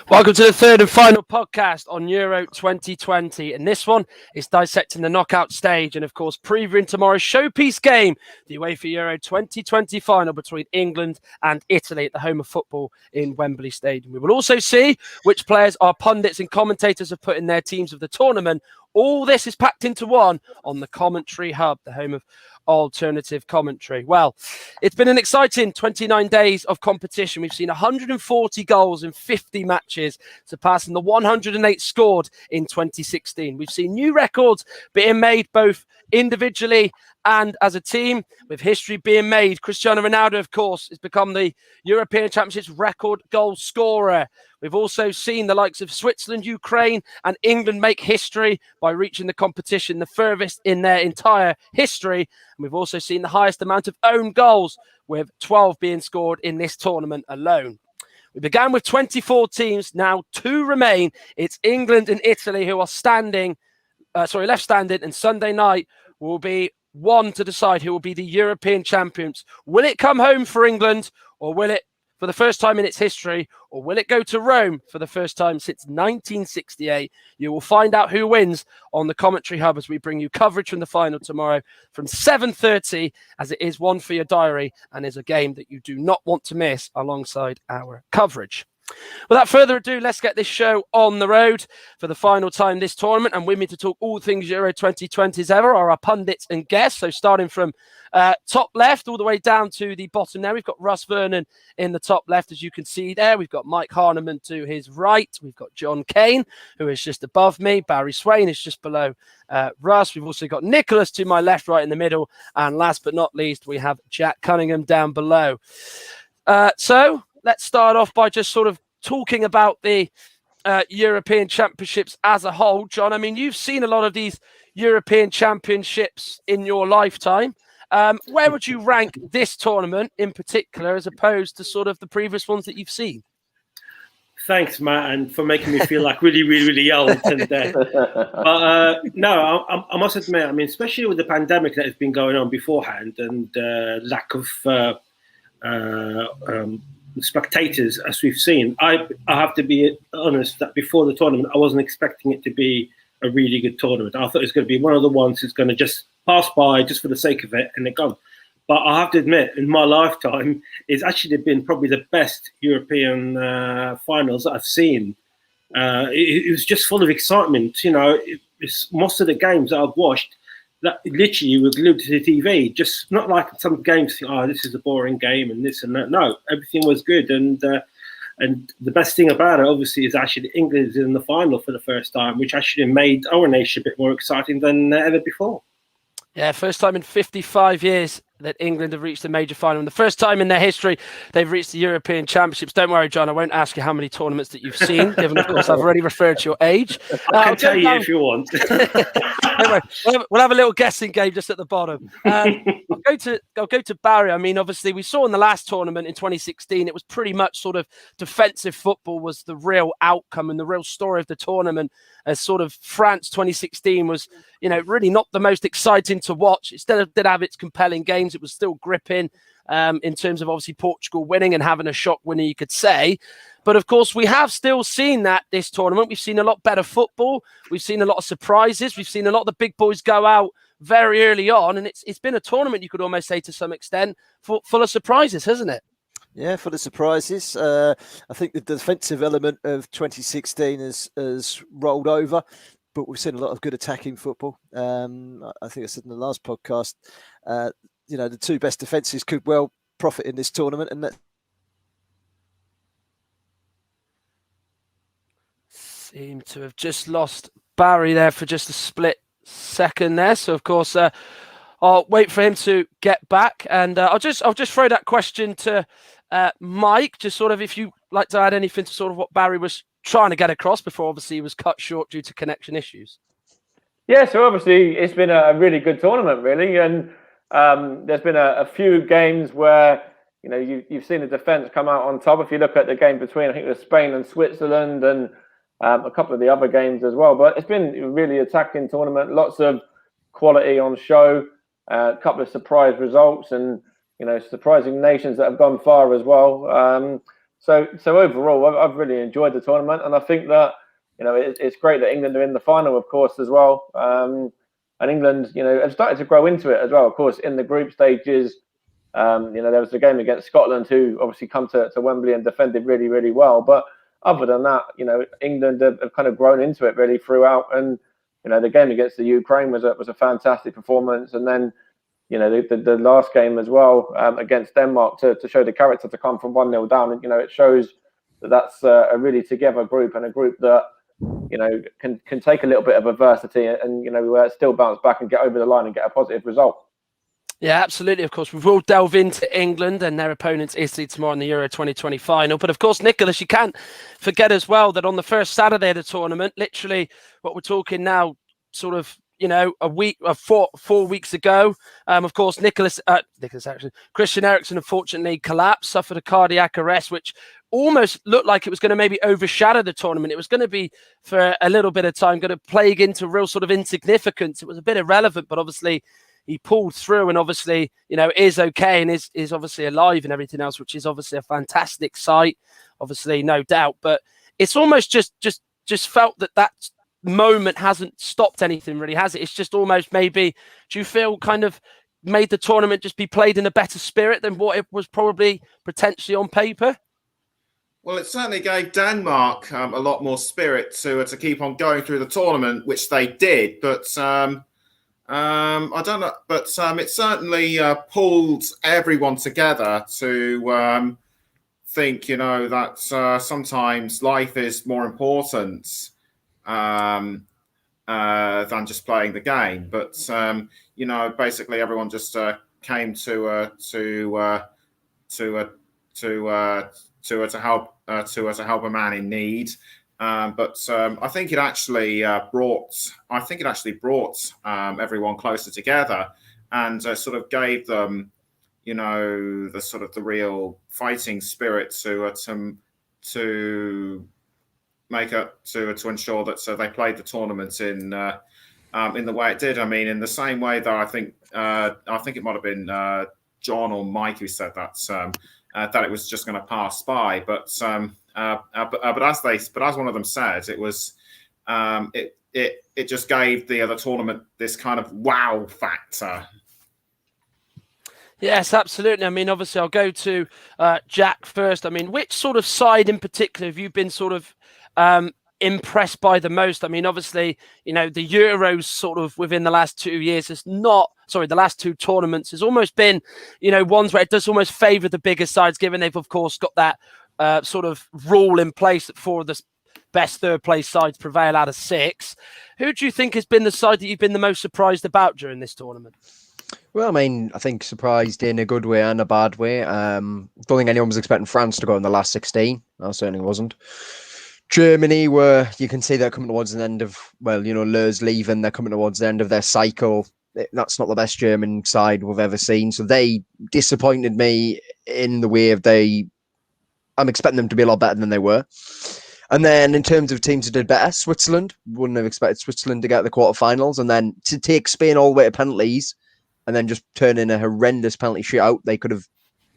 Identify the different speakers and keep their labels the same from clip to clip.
Speaker 1: Welcome to the third and final podcast on Euro 2020. And this one is dissecting the knockout stage and, of course, previewing tomorrow's showpiece game, the UEFA Euro 2020 final between England and Italy at the home of football in Wembley Stadium. We will also see which players our pundits and commentators have put in their teams of the tournament. All this is packed into one on the Commentary Hub, the home of alternative commentary. Well, it's been an exciting 29 days of competition. We've seen 140 goals in 50 matches, surpassing the 108 scored in 2016. We've seen new records being made both individually and as a team, with history being made. Cristiano Ronaldo, of course, has become the European Championships record goal scorer. We've also seen the likes of Switzerland, Ukraine, and England make history by reaching the competition the furthest in their entire history. And we've also seen the highest amount of own goals, with 12 being scored in this tournament alone. We began with 24 teams. Now 2 remain. It's England and Italy who are left standing, and Sunday night will be one to decide who will be the European champions. Will it come home for England, or will it, for the first time in its history, or will it go to Rome for the first time since 1968? You will find out who wins on the Commentary Hub as we bring you coverage from the final tomorrow from 7:30, as it is one for your diary and is a game that you do not want to miss alongside our coverage. Without further ado, let's get this show on the road for the final time this tournament. And with me to talk all things Euro 2020 as ever are our pundits and guests. So starting from top left all the way down to the bottom there, we've got Russ Vernon in the top left, as you can see there. We've got Mike Harneman to his right. We've got John Kane, who is just above me. Barry Swain is just below Russ. We've also got Nicholas to my left, right in the middle. And last but not least, we have Jack Cunningham down below. So let's start off by just sort of talking about the European Championships as a whole. John, I mean, you've seen a lot of these European Championships in your lifetime. Where would you rank this tournament in particular as opposed to sort of the previous ones that you've seen?
Speaker 2: Thanks, Matt, and for making me feel like really old. But no, I must admit, I mean, especially with the pandemic that has been going on beforehand and lack of spectators, as we've seen, I have to be honest that before the tournament, I wasn't expecting it to be a really good tournament. I thought it was going to be one of the ones that's going to just pass by just for the sake of it and then gone. But I have to admit, in my lifetime, it's actually been probably the best European finals that I've seen. It was just full of excitement. You know, it's most of the games that I've watched, that literally you were glued to the TV, just not like some games, this is a boring game and this and that. No, everything was good. And the best thing about it, obviously, is actually England is in the final for the first time, which actually made our nation a bit more exciting than ever before.
Speaker 1: Yeah, first time in 55 years that England have reached the major final. And the first time in their history they've reached the European Championships. Don't worry, John, I won't ask you how many tournaments that you've seen, given, of course, I've already referred to your age.
Speaker 2: I can tell you if you want.
Speaker 1: Anyway, we'll have a little guessing game just at the bottom. I'll go to Barry. I mean, obviously, we saw in the last tournament in 2016, it was pretty much sort of defensive football was the real outcome and the real story of the tournament, as sort of France 2016 was, you know, really not the most exciting to watch. It still did have its compelling games. It was still gripping in terms of obviously Portugal winning and having a shock winner, you could say. But of course, we have still seen that this tournament. We've seen a lot better football. We've seen a lot of surprises. We've seen a lot of the big boys go out very early on. And it's been a tournament, you could almost say to some extent, full of surprises, hasn't it?
Speaker 3: Yeah, full of surprises. I think the defensive element of 2016 has rolled over, but we've seen a lot of good attacking football. I think I said in the last podcast, the 2 best defences could well profit in this tournament, and that
Speaker 1: seem to have just lost Barry there for just a split second there. So of course, I'll wait for him to get back, and I'll just throw that question to Mike, just sort of if you like to add anything to sort of what Barry was trying to get across before obviously he was cut short due to connection issues.
Speaker 4: Yeah, so obviously it's been a really good tournament, really, and there's been a few games where you've seen the defence come out on top. If you look at the game between, I think it was Spain and Switzerland, and a couple of the other games as well. But it's been a really attacking tournament, lots of quality on show, a couple of surprise results, and surprising nations that have gone far as well. So overall, I've really enjoyed the tournament, and I think that it's great that England are in the final, of course, as well. And England, have started to grow into it as well. Of course, in the group stages, there was a game against Scotland, who obviously come to Wembley and defended really, really well. But other than that, England have kind of grown into it really throughout. And the game against the Ukraine was a fantastic performance. And then the last game as well against Denmark to show the character to come from 1-0 down. And it shows that that's a really together group, and a group that can take a little bit of adversity and still bounce back and get over the line and get a positive result.
Speaker 1: Yeah, absolutely. Of course, we will delve into England and their opponents Italy tomorrow in the Euro 2020 final. But of course, Nicholas, you can't forget as well that on the first Saturday of the tournament, literally what we're talking now, sort of, four weeks ago, of course, Christian Eriksen unfortunately collapsed, suffered a cardiac arrest, which almost looked like it was going to maybe overshadow the tournament. It was going to be for a little bit of time, going to plague into real sort of insignificance. It was a bit irrelevant, but obviously he pulled through and obviously, is okay and is obviously alive and everything else, which is obviously a fantastic sight, obviously, no doubt. But it's almost just felt that moment hasn't stopped anything really, has it? It's just almost maybe, do you feel kind of made the tournament just be played in a better spirit than what it was probably potentially on paper?
Speaker 5: Well, it certainly gave Denmark a lot more spirit to keep on going through the tournament, which they did. But I don't know, but it certainly pulled everyone together to think, that sometimes life is more important than just playing the game. But basically everyone just came to help a man in need. But I think it actually brought everyone closer together, and sort of gave them, the real fighting spirit to make up to ensure that they played the tournament in the way it did. I mean, in the same way that I think it might have been John or Mike who said that it was just going to pass by, but as one of them said, it was it just gave the other tournament this kind of wow factor.
Speaker 1: Yes, absolutely. I mean, obviously, I'll go to Jack first. I mean, which sort of side in particular have you been sort of impressed by the most? I mean, obviously, the Euros sort of within the last 2 years the last two tournaments has almost been, ones where it does almost favour the bigger sides, given they've, of course, got that sort of rule in place that 4 of the best third place sides prevail out of 6. Who do you think has been the side that you've been the most surprised about during this tournament?
Speaker 6: Well, I mean, I think surprised in a good way and a bad way. Don't think anyone was expecting France to go in the last 16. I certainly wasn't. Germany were, you can see they're coming towards the end of, Löw's leaving, they're coming towards the end of their cycle. That's not the best German side we've ever seen. So they disappointed me in the way of I'm expecting them to be a lot better than they were. And then in terms of teams who did better, Switzerland, wouldn't have expected Switzerland to get the quarterfinals, and then to take Spain all the way to penalties and then just turn in a horrendous penalty shootout. They could have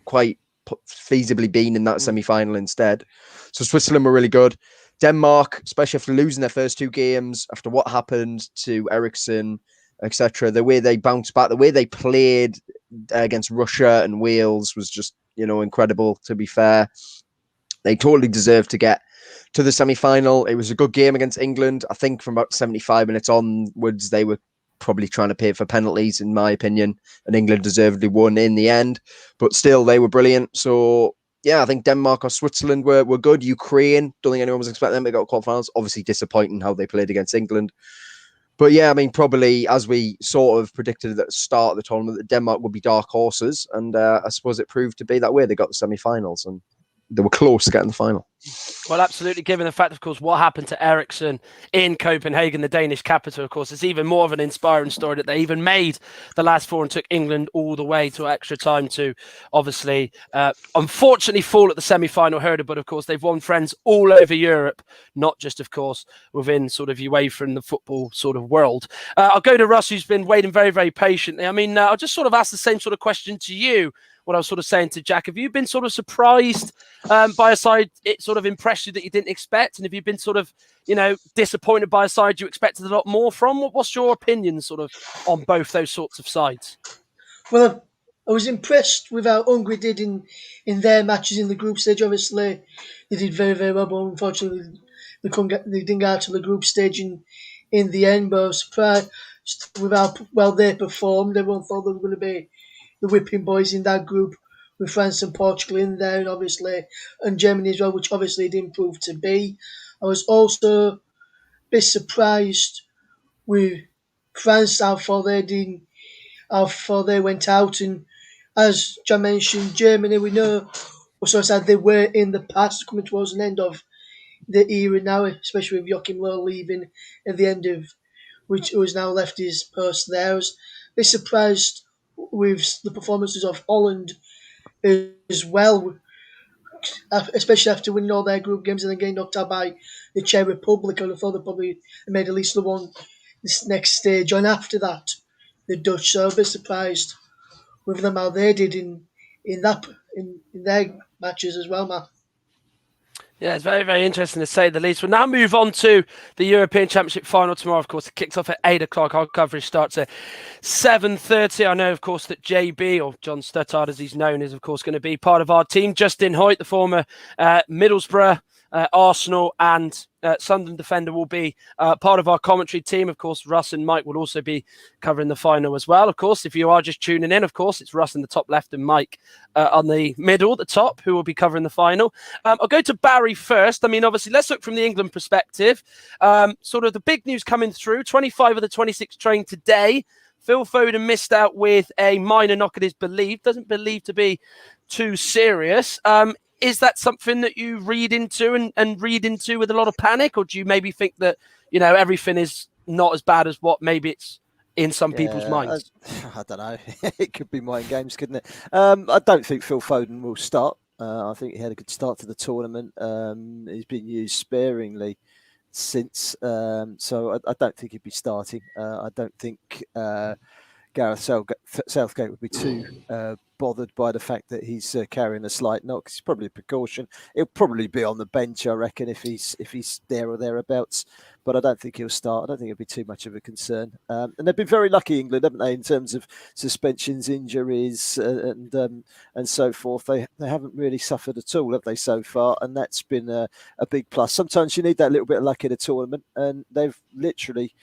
Speaker 6: quite feasibly been in that semi-final instead. So Switzerland were really good. Denmark, especially after losing their first 2 games, after what happened to Eriksen, etc., the way they bounced back, the way they played against Russia and Wales was just, incredible, to be fair. They totally deserved to get to the semi-final. It was a good game against England. I think from about 75 minutes onwards, they were probably trying to pay for penalties, in my opinion, and England deservedly won in the end. But still, they were brilliant. So, yeah, I think Denmark or Switzerland were good. Ukraine, don't think anyone was expecting them to go to quarterfinals. Obviously disappointing how they played against England. But yeah, I mean, probably as we sort of predicted at the start of the tournament, that Denmark would be dark horses. And I suppose it proved to be that way. They got the semi-finals and they were close to getting the final.
Speaker 1: Well, absolutely. Given the fact, of course, what happened to Eriksen in Copenhagen, the Danish capital, of course, it's even more of an inspiring story that they even made the last 4 and took England all the way to extra time to obviously, unfortunately, fall at the semi-final hurdle. But of course, they've won friends all over Europe, not just, of course, within sort of UEFA and the football sort of world. I'll go to Russ, who's been waiting very, very patiently. I mean, I'll just sort of ask the same sort of question to you. what I was sort of saying to Jack. Have you been sort of surprised by a side it sort of impressed you that you didn't expect? And have you been sort of, disappointed by a side you expected a lot more from? What's your opinion sort of on both those sorts of sides?
Speaker 7: Well, I was impressed with how Hungary did in their matches in the group stage. Obviously, they did very, very well, but unfortunately, they didn't get out to the group stage in the end. But I was surprised with how well they performed. Everyone thought they were going to be the whipping boys in that group, with France and Portugal in there, and obviously, and Germany as well, which obviously didn't prove to be. I was also a bit surprised with France, how far they went out. And as John mentioned, Germany, we know so sad they were in the past, coming towards an end of the era now, especially with Joachim Löw leaving at the end of which who's now left his post there. I was a bit surprised with the performances of Holland as well, especially after winning all their group games and then getting knocked out by the Czech Republic. I thought they probably made at least the one this next stage on after that, the Dutch. So I was a bit surprised with them how they did in their matches as well, Matt.
Speaker 1: Yeah, it's very, very interesting to say the least. We'll now move on to the European Championship final tomorrow. Of course, it kicks off at 8 o'clock. Our coverage starts at 7:30. I know, of course, that JB, or John Stuttard as he's known, is, of course, going to be part of our team. Justin Hoyt, the former Middlesbrough, Arsenal and Sunderland defender, will be part of our commentary team. Of course, Russ and Mike will also be covering the final as well. Of course, if you are just tuning in, of course, it's Russ in the top left and Mike on the middle, the top, who will be covering the final. I'll go to Barry first. I mean, obviously, let's look from the England perspective. Sort of the big news coming through, 25 of the 26 trained today. Phil Foden missed out with a minor knock at his believe. Doesn't believe to be too serious. Is that something that you read into and read into with a lot of panic? Or do you maybe think that, everything is not as bad as what maybe it's in some people's minds?
Speaker 3: I don't know. It could be mind games, couldn't it? I don't think Phil Foden will start. I think he had a good start to the tournament. He's been used sparingly since. So I don't think he'd be starting. I don't think Gareth Southgate would be too bothered by the fact that he's carrying a slight knock. It's probably a precaution. He'll probably be on the bench, I reckon, if he's there or thereabouts. But I don't think he'll start. I don't think it'll be too much of a concern. And they've been very lucky, England, haven't they, in terms of suspensions, injuries, and so forth. They haven't really suffered at all, have they, so far? And that's been a big plus. Sometimes you need that little bit of luck in a tournament, and they've literally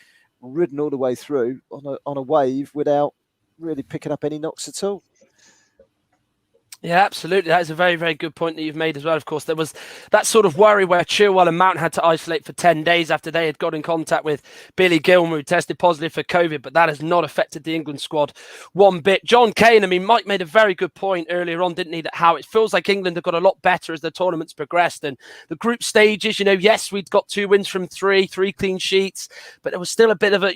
Speaker 3: ridden all the way through on a wave without really picking up any knocks at all.
Speaker 1: Yeah, absolutely. That is a very, very good point that you've made as well. Of course, there was that sort of worry where Chilwell and Mount had to isolate for 10 days after they had got in contact with Billy Gilmour, who tested positive for COVID, but that has not affected the England squad one bit. John Kane, I mean, Mike made a very good point earlier on, didn't he, that how it feels like England have got a lot better as the tournament's progressed. And the group stages, yes, we'd got 2 wins from 3 clean sheets, but there was still a bit of a,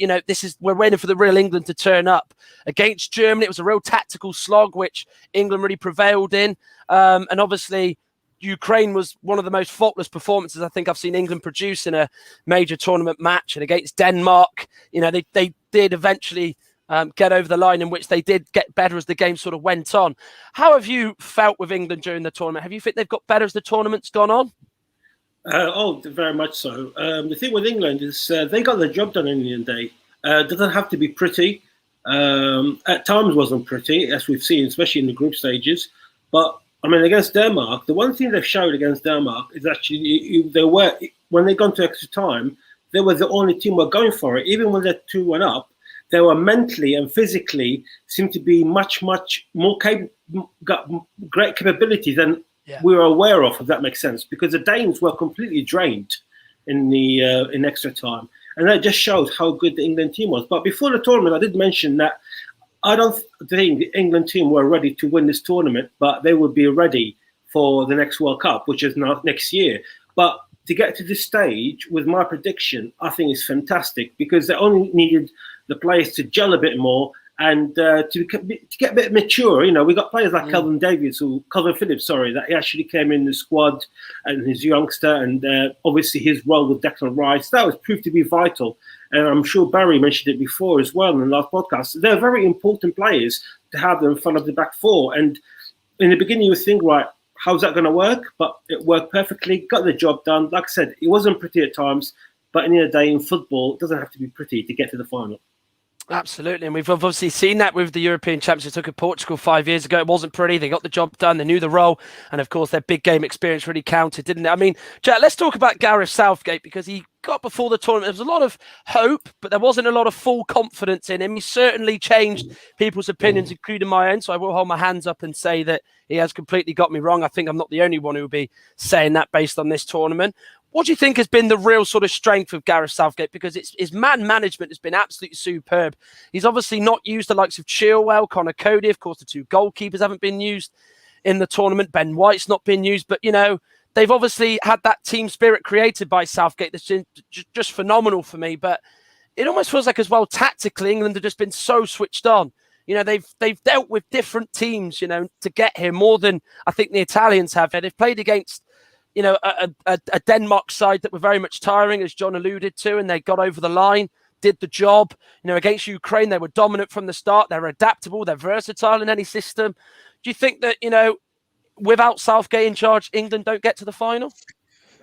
Speaker 1: we're waiting for the real England to turn up. Against Germany, it was a real tactical slog, which England really prevailed in. And obviously, Ukraine was one of the most faultless performances I think I've seen England produce in a major tournament match. And against Denmark, they did eventually get over the line, in which they did get better as the game sort of went on. How have you felt with England during the tournament? Have you think they've got better as the tournament's gone on?
Speaker 2: Very much so. The thing with England is they got the job done in the end day. It doesn't have to be pretty. At times wasn't pretty, as we've seen, especially in the group stages. But I mean, against Denmark, the one thing they've showed against Denmark is actually when they gone to extra time, they were the only team who were going for it. Even when they're 2-1 up, they were mentally and physically seemed to be much, much more got great capability than we were aware of, if that makes sense. Because the Danes were completely drained in extra time. And that just shows how good the England team was. But before the tournament, I did mention that I don't think the England team were ready to win this tournament, but they would be ready for the next World Cup, which is not next year. But to get to this stage with my prediction, I think is fantastic, because they only needed the players to gel a bit more and to get a bit mature. We got players like Calvin Phillips, that he actually came in the squad, and his youngster, and obviously his role with Declan Rice, that was proved to be vital. And I'm sure Barry mentioned it before as well in the last podcast. They're very important players to have them in front of the back four. And in the beginning, you think, right, how's that going to work? But it worked perfectly, got the job done. Like I said, it wasn't pretty at times, but in the end of the day, in football, it doesn't have to be pretty to get to the final.
Speaker 1: Absolutely, and we've obviously seen that with the European Championships. Took at Portugal 5 years ago. It wasn't pretty. They got the job done. They knew the role, and of course, their big game experience really counted, didn't it? I mean, Jack, let's talk about Gareth Southgate, because he got before the tournament. There was a lot of hope, but there wasn't a lot of full confidence in him. He certainly changed people's opinions, including my own. So I will hold my hands up and say that he has completely got me wrong. I think I'm not the only one who will be saying that based on this tournament. What do you think has been the real sort of strength of Gareth Southgate? Because his man management has been absolutely superb. He's obviously not used the likes of Chilwell, Connor Cody. Of course, the two goalkeepers haven't been used in the tournament. Ben White's not been used. But, you know, they've obviously had that team spirit created by Southgate that's just phenomenal for me. But it almost feels like as well, tactically, England have just been so switched on. You know, they've dealt with different teams, you know, to get here more than I think the Italians have. They've played against, you know, a Denmark side that were very much tiring, as John alluded to, and they got over the line, did the job. You know, against Ukraine, they were dominant from the start. They're adaptable. They're versatile in any system. Do you think that, you know, without Southgate in charge, England don't get to the final?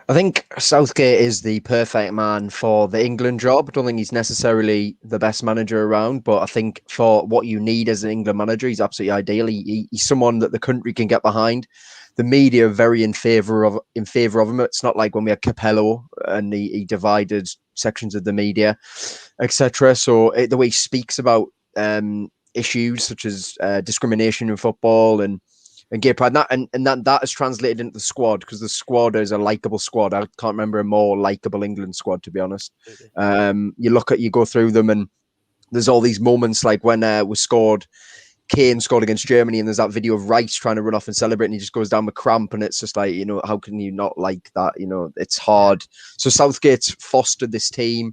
Speaker 6: I think Southgate is the perfect man for the England job. I don't think he's necessarily the best manager around, but I think for what you need as an England manager, he's absolutely ideal. He's someone that the country can get behind. The media are very in favour of him. It's not like when we had Capello and he divided sections of the media, etc. So the way he speaks about issues such as discrimination in football and gay pride, that has translated into the squad, because the squad is a likeable squad. I can't remember a more likeable England squad, to be honest. You go through them, and there's all these moments like when Kane scored against Germany, and there's that video of Rice trying to run off and celebrate, and he just goes down with cramp, and it's just like, you know, how can you not like that? You know, it's hard. So Southgate's fostered this team.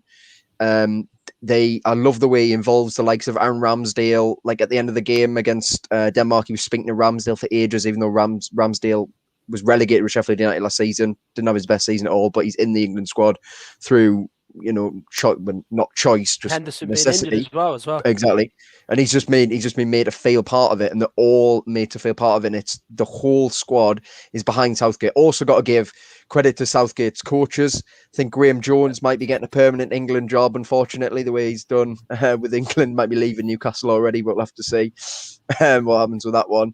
Speaker 6: I love the way he involves the likes of Aaron Ramsdale. Like at the end of the game against Denmark, he was speaking to Ramsdale for ages, even though Ramsdale was relegated with Sheffield United last season. Didn't have his best season at all, but he's in the England squad through, you know, not choice, just
Speaker 1: Henderson
Speaker 6: necessity.
Speaker 1: being injured as well.
Speaker 6: Exactly. And he's just been made to feel part of it, and they're all made to feel part of it. And it's the whole squad is behind Southgate. Also got to give credit to Southgate's coaches. I think Graham Jones might be getting a permanent England job, unfortunately, the way he's done with England. Might be leaving Newcastle already, but we'll have to see what happens with that one.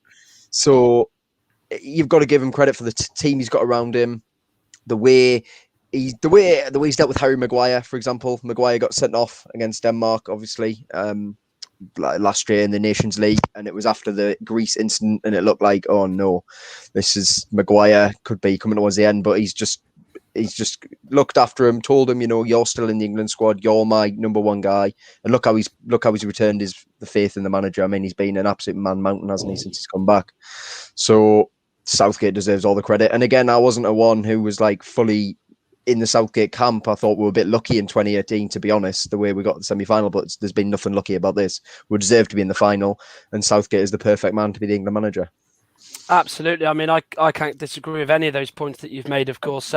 Speaker 6: So you've got to give him credit for the team he's got around him, the way he's dealt with Harry Maguire, for example. Maguire got sent off against Denmark, obviously, last year in the Nations League, and it was after the Greece incident, and it looked like, oh no, this is Maguire could be coming towards the end, but he's just looked after him, told him, you know, you're still in the England squad, you're my number one guy, and look how he's returned the faith in the manager. I mean, he's been an absolute man mountain, hasn't he, since he's come back? So Southgate deserves all the credit. And again, I wasn't a one who was like fully in the Southgate camp. I thought we were a bit lucky in 2018, to be honest, the way we got the semi-final, but there's been nothing lucky about this. We deserve to be in the final, and Southgate is the perfect man to be the England manager.
Speaker 1: Absolutely. I mean, I can't disagree with any of those points that you've made, of course.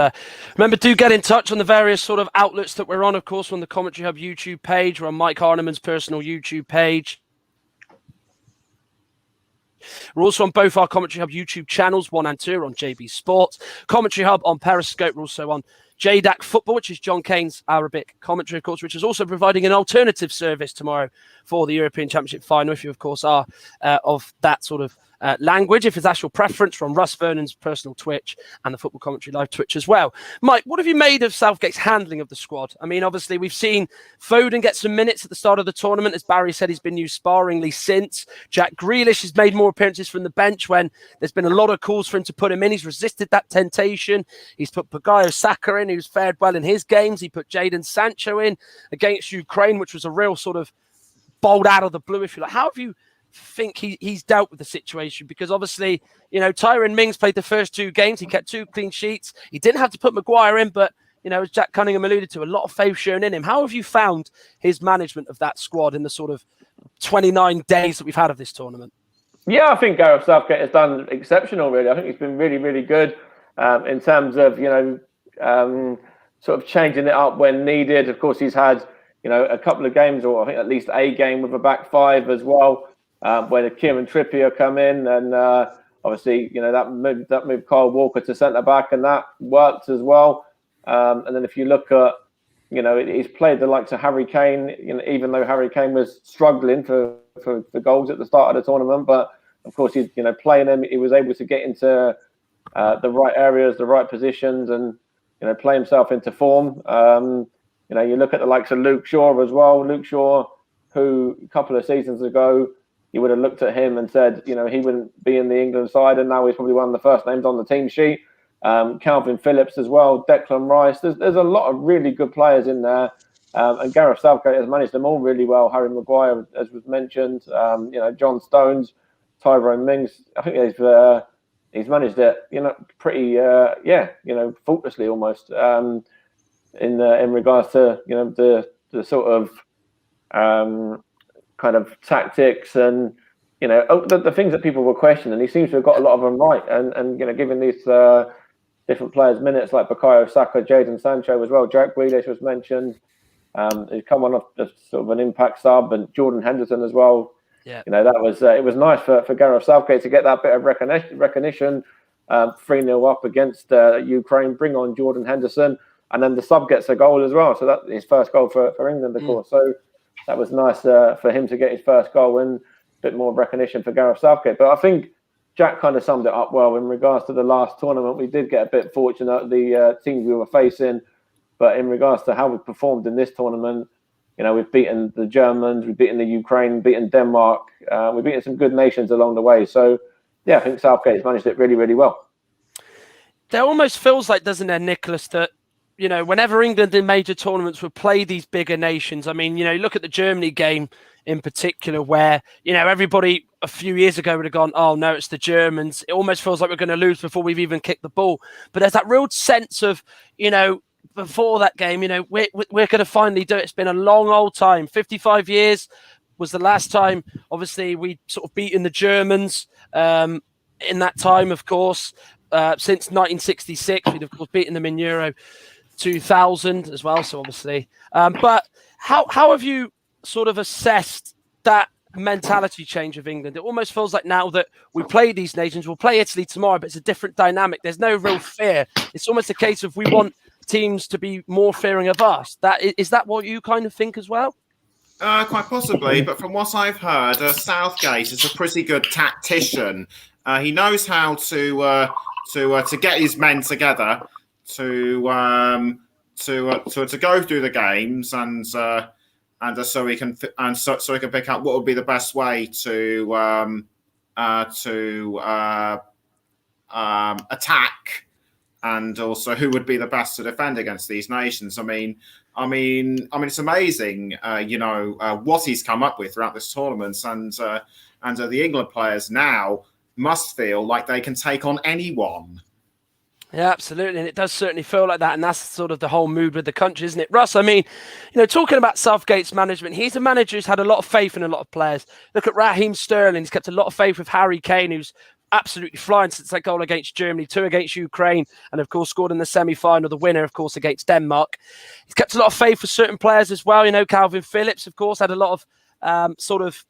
Speaker 1: Remember, do get in touch on the various sort of outlets that we're on, of course. We're on the Commentary Hub YouTube page. We're on Mike Harneman's personal YouTube page. We're also on both our Commentary Hub YouTube channels, 1 and 2, on JB Sports. Commentary Hub on Periscope. We're also on JDAC Football, which is John Kane's Arabic commentary, of course, which is also providing an alternative service tomorrow for the European Championship final, if you, of course, are of that sort of language. If that's your preference, from Russ Vernon's personal Twitch and the Football Commentary Live Twitch as well. Mike, what have you made of Southgate's handling of the squad? I mean, obviously, we've seen Foden get some minutes at the start of the tournament. As Barry said, he's been used sparingly since. Jack Grealish has made more appearances from the bench when there's been a lot of calls for him to put him in. He's resisted that temptation. He's put Bukayo Saka in, who's fared well in his games. He put Jadon Sancho in against Ukraine, which was a real sort of bold out of the blue, if you like. How have you think he's dealt with the situation? Because obviously, you know, Tyrone Mings played the first 2 games. He kept 2 clean sheets. He didn't have to put Maguire in, but, you know, as Jack Cunningham alluded to, a lot of faith shown in him. How have you found his management of that squad in the sort of 29 days that we've had of this tournament?
Speaker 4: Yeah, I think Gareth Southgate has done exceptional, really. I think he's been really, really good in terms of, you know, sort of changing it up when needed. Of course, he's had, you know, a couple of games, or I think at least a game with a back 5 as well, where Kieran Trippier come in, and obviously, that moved Kyle Walker to centre back, and that worked as well. And then if you look at, he's played the likes of Harry Kane, even though Harry Kane was struggling for goals at the start of the tournament, but of course, playing him, he was able to get into the right areas, the right positions, and play himself into form. You look at the likes of Luke Shaw as well. Luke Shaw, who a couple of seasons ago, you would have looked at him and said, he wouldn't be in the England side, and now he's probably one of the first names on the team sheet. Calvin Phillips as well, Declan Rice. There's a lot of really good players in there, and Gareth Southgate has managed them all really well. Harry Maguire, as was mentioned, John Stones, Tyrone Mings. I think he's managed it, pretty, faultlessly almost. In regards to the sort of kind of tactics and the things that people were questioning, he seems to have got a lot of them right, and giving these different players minutes like Bukayo Saka, Jadon Sancho as well. Jack Grealish was mentioned. He's come on off just sort of an impact sub, and Jordan Henderson as well.
Speaker 1: Yeah,
Speaker 4: that was it was nice for Gareth Southgate to get that bit of recognition. 3-0 up against Ukraine, bring on Jordan Henderson, and then the sub gets a goal as well. So that's his first goal for England, of course. So that was nice for him to get his first goal, and a bit more recognition for Gareth Southgate. But I think Jack kind of summed it up well in regards to the last tournament. We did get a bit fortunate, the teams we were facing, but in regards to how we performed in this tournament, we've beaten the Germans, we've beaten the Ukraine, beaten Denmark, we've beaten some good nations along the way. So, yeah, I think Southgate's managed it really, really well.
Speaker 1: There almost feels like, doesn't there, Nicholas, that whenever England in major tournaments would play these bigger nations, I mean, look at the Germany game in particular, where, everybody a few years ago would have gone, oh, no, it's the Germans. It almost feels like we're going to lose before we've even kicked the ball. But there's that real sense of, before that game, we're going to finally do it. It's been a long old time. 55 years was the last time, obviously, we sort of beaten the Germans in that time, of course. Since 1966, we'd of course beaten them in Euro 2000 as well. So obviously, but how have you sort of assessed that mentality change of England? It almost feels like now that we play these nations, we'll play Italy tomorrow, but it's a different dynamic. There's no real fear. It's almost a case of we want teams to be more fearing of us. Is that what you kind of think as well?
Speaker 5: Quite possibly, but from what I've heard, Southgate is a pretty good tactician. He knows how to get his men together to go through the games, and so he can pick out what would be the best way to attack, and also who would be the best to defend against these nations. I mean, it's amazing, what he's come up with throughout this tournament, and the England players now must feel like they can take on anyone.
Speaker 1: Yeah, absolutely. And it does certainly feel like that. And that's sort of the whole mood with the country, isn't it? Russ, I mean, talking about Southgate's management, he's a manager who's had a lot of faith in a lot of players. Look at Raheem Sterling. He's kept a lot of faith with Harry Kane, who's absolutely flying since that goal against Germany, 2 against Ukraine, and of course scored in the semi-final, the winner, of course, against Denmark. He's kept a lot of faith for certain players as well. Calvin Phillips, of course, had a lot of sort of,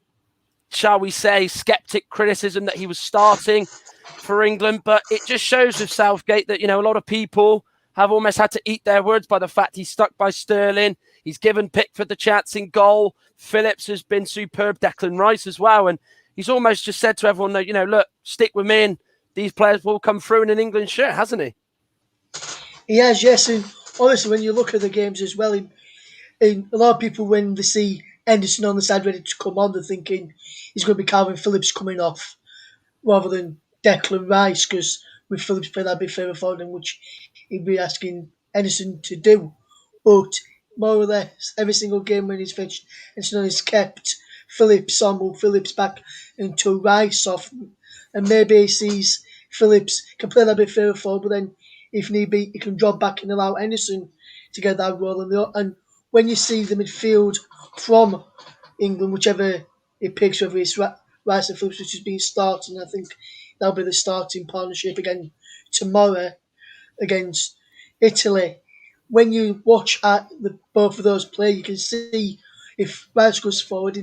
Speaker 1: shall we say, skeptic criticism that he was starting for England, but it just shows with Southgate that, a lot of people have almost had to eat their words by the fact he's stuck by Sterling. He's given Pickford the chance in goal. Phillips has been superb. Declan Rice as well. And he's almost just said to everyone that, look, stick with me and these players will come through in an England shirt, hasn't he?
Speaker 7: He has, yes. And honestly, when you look at the games as well, and a lot of people, when they see Henderson on the side ready to come on, they're thinking he's going to be Calvin Phillips coming off rather than Declan Rice, because with Phillips playing that big favour for them, which he'd be asking Henderson to do. But more or less, every single game when he's finished, Henderson has kept Phillips on, move Phillips back into Rice off, and maybe he sees Phillips can play that bit favour for, but then if need be, he can drop back and allow Henderson to get that role. And when you see the midfield from England, whichever it picks, whether it's Rice and Phillips, which has been starting, I think that'll be the starting partnership again tomorrow against Italy. When you watch at both of those play, you can see if Rice goes forward,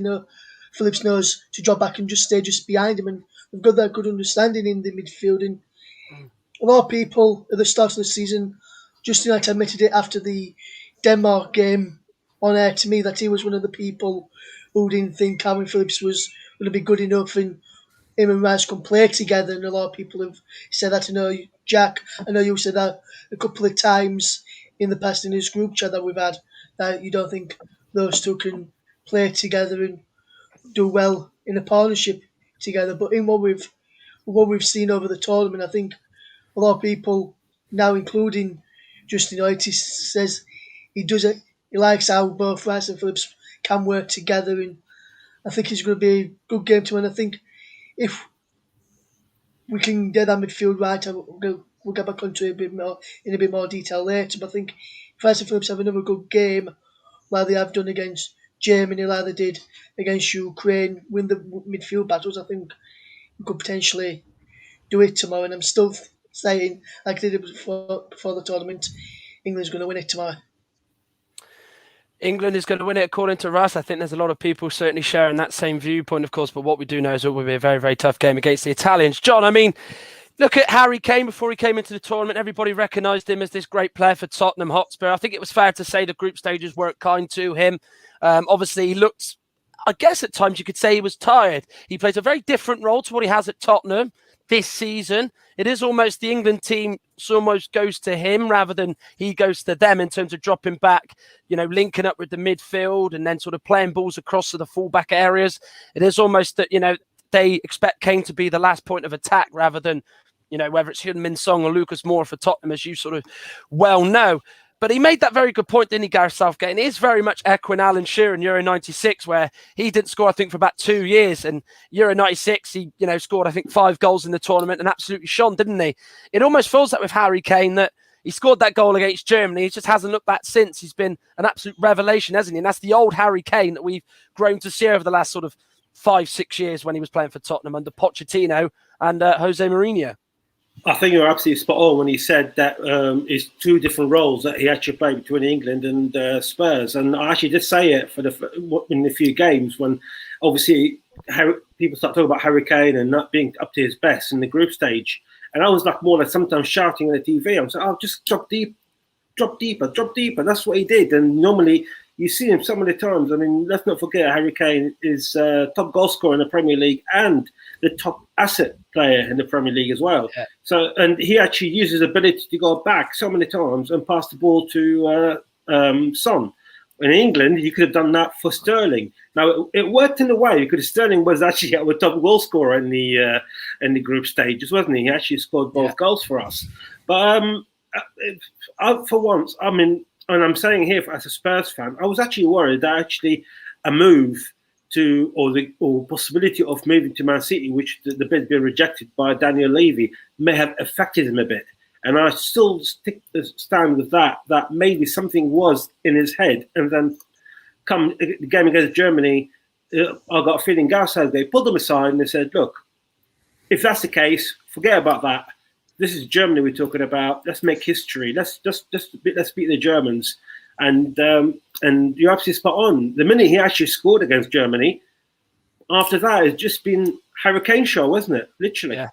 Speaker 7: Phillips knows to drop back and just stay just behind him and we've got that good understanding in the midfield. And a lot of people at the start of the season, Justin Knight admitted it after the Denmark game on air to me that he was one of the people who didn't think Calvin Phillips was going to be good enough and him and Rice can play together. And a lot of people have said that. I know, Jack, I know you said that a couple of times in the past in this group chat that we've had, that you don't think those two can play together and do well in a partnership together. But in what we've seen over the tournament, I think a lot of people now, including Justin Knight, says he likes how both Rice and Phillips can work together, and I think it's going to be a good game to win. I think if we can get that midfield right, we'll get back onto it in a bit more detail later. But I think if Rice and Phillips have another good game, like they have done against Germany, like they did against Ukraine, win the midfield battles, I think we could potentially do it tomorrow. And I'm still saying, like I did before the tournament, England's going to win it tomorrow.
Speaker 1: England is going to win it according to Russ. I think there's a lot of people certainly sharing that same viewpoint, of course, but what we do know is it will be a very, very tough game against the Italians. John, I mean, look at Harry Kane before he came into the tournament. Everybody recognised him as this great player for Tottenham Hotspur. I think it was fair to say the group stages weren't kind to him. Obviously, he looked, I guess at times you could say he was tired. He plays a very different role to what he has at Tottenham this season. It is almost the England team almost goes to him rather than he goes to them in terms of dropping back, linking up with the midfield and then sort of playing balls across to the fullback areas. It is almost that, they expect Kane to be the last point of attack rather than, whether it's Heung-min Son or Lucas Moura for Tottenham, as you sort of well know. But he made that very good point, didn't he, Gareth Southgate? And it is very much echoing Alan Shearer in Euro 96, where he didn't score, I think, for about 2 years. And Euro 96, he, scored, I think, 5 goals in the tournament and absolutely shone, didn't he? It almost feels like with Harry Kane that he scored that goal against Germany. He just hasn't looked back since. He's been an absolute revelation, hasn't he? And that's the old Harry Kane that we've grown to see over the last sort of 5-6 years when he was playing for Tottenham under Pochettino and Jose Mourinho.
Speaker 2: I think you're absolutely spot on when he said that it's 2 different roles that he actually played between England and Spurs. And I actually did say it in a few games when obviously people start talking about Harry Kane and not being up to his best in the group stage. And I was more like sometimes shouting on the TV. I'm saying, just drop deeper. That's what he did. And normally you see him some of the times. I mean, let's not forget Harry Kane is top goal scorer in the Premier League and the top asset player in the Premier League as well. Yeah. So, and he actually uses his ability to go back so many times and pass the ball to Son. In England, he could have done that for Sterling. Now, it worked in a way because Sterling was actually our top goal scorer in the group stages, wasn't he? He actually scored both goals for us. But for once, I mean, and I'm saying here as a Spurs fan, I was actually worried that actually a move to or possibility of moving to Man City, which the bid being rejected by Daniel Levy, may have affected him a bit. And I still stand with that maybe something was in his head. And then come the game against Germany, I got a feeling Gareth Southgate pulled them aside and they said, look, if that's the case, forget about that. This is Germany we're talking about. Let's make history. Let's beat the Germans. And you're absolutely spot on. The minute he actually scored against Germany, after that, it's just been Hurricane show, wasn't it? Literally.
Speaker 1: Yeah.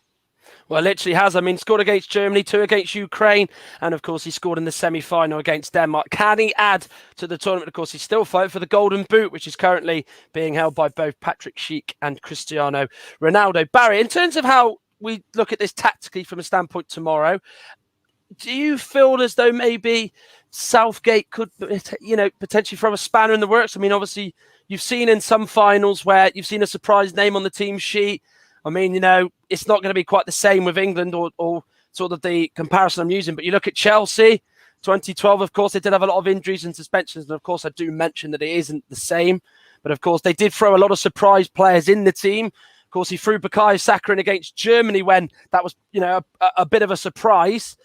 Speaker 1: Well, it literally has. I mean, scored against Germany, 2 against Ukraine, and of course, he scored in the semi-final against Denmark. Can he add to the tournament? Of course, he's still fighting for the Golden Boot, which is currently being held by both Patrick Schick and Cristiano Ronaldo. Barry, in terms of how we look at this tactically from a standpoint tomorrow, do you feel as though maybe Southgate could, potentially throw a spanner in the works? I mean, obviously, you've seen in some finals where you've seen a surprise name on the team sheet. I mean, it's not going to be quite the same with England or sort of the comparison I'm using. But you look at Chelsea, 2012, of course, they did have a lot of injuries and suspensions. And, of course, I do mention that it isn't the same. But, of course, they did throw a lot of surprise players in the team. Of course, he threw Bukayo Saka in against Germany when that was, a bit of a surprise.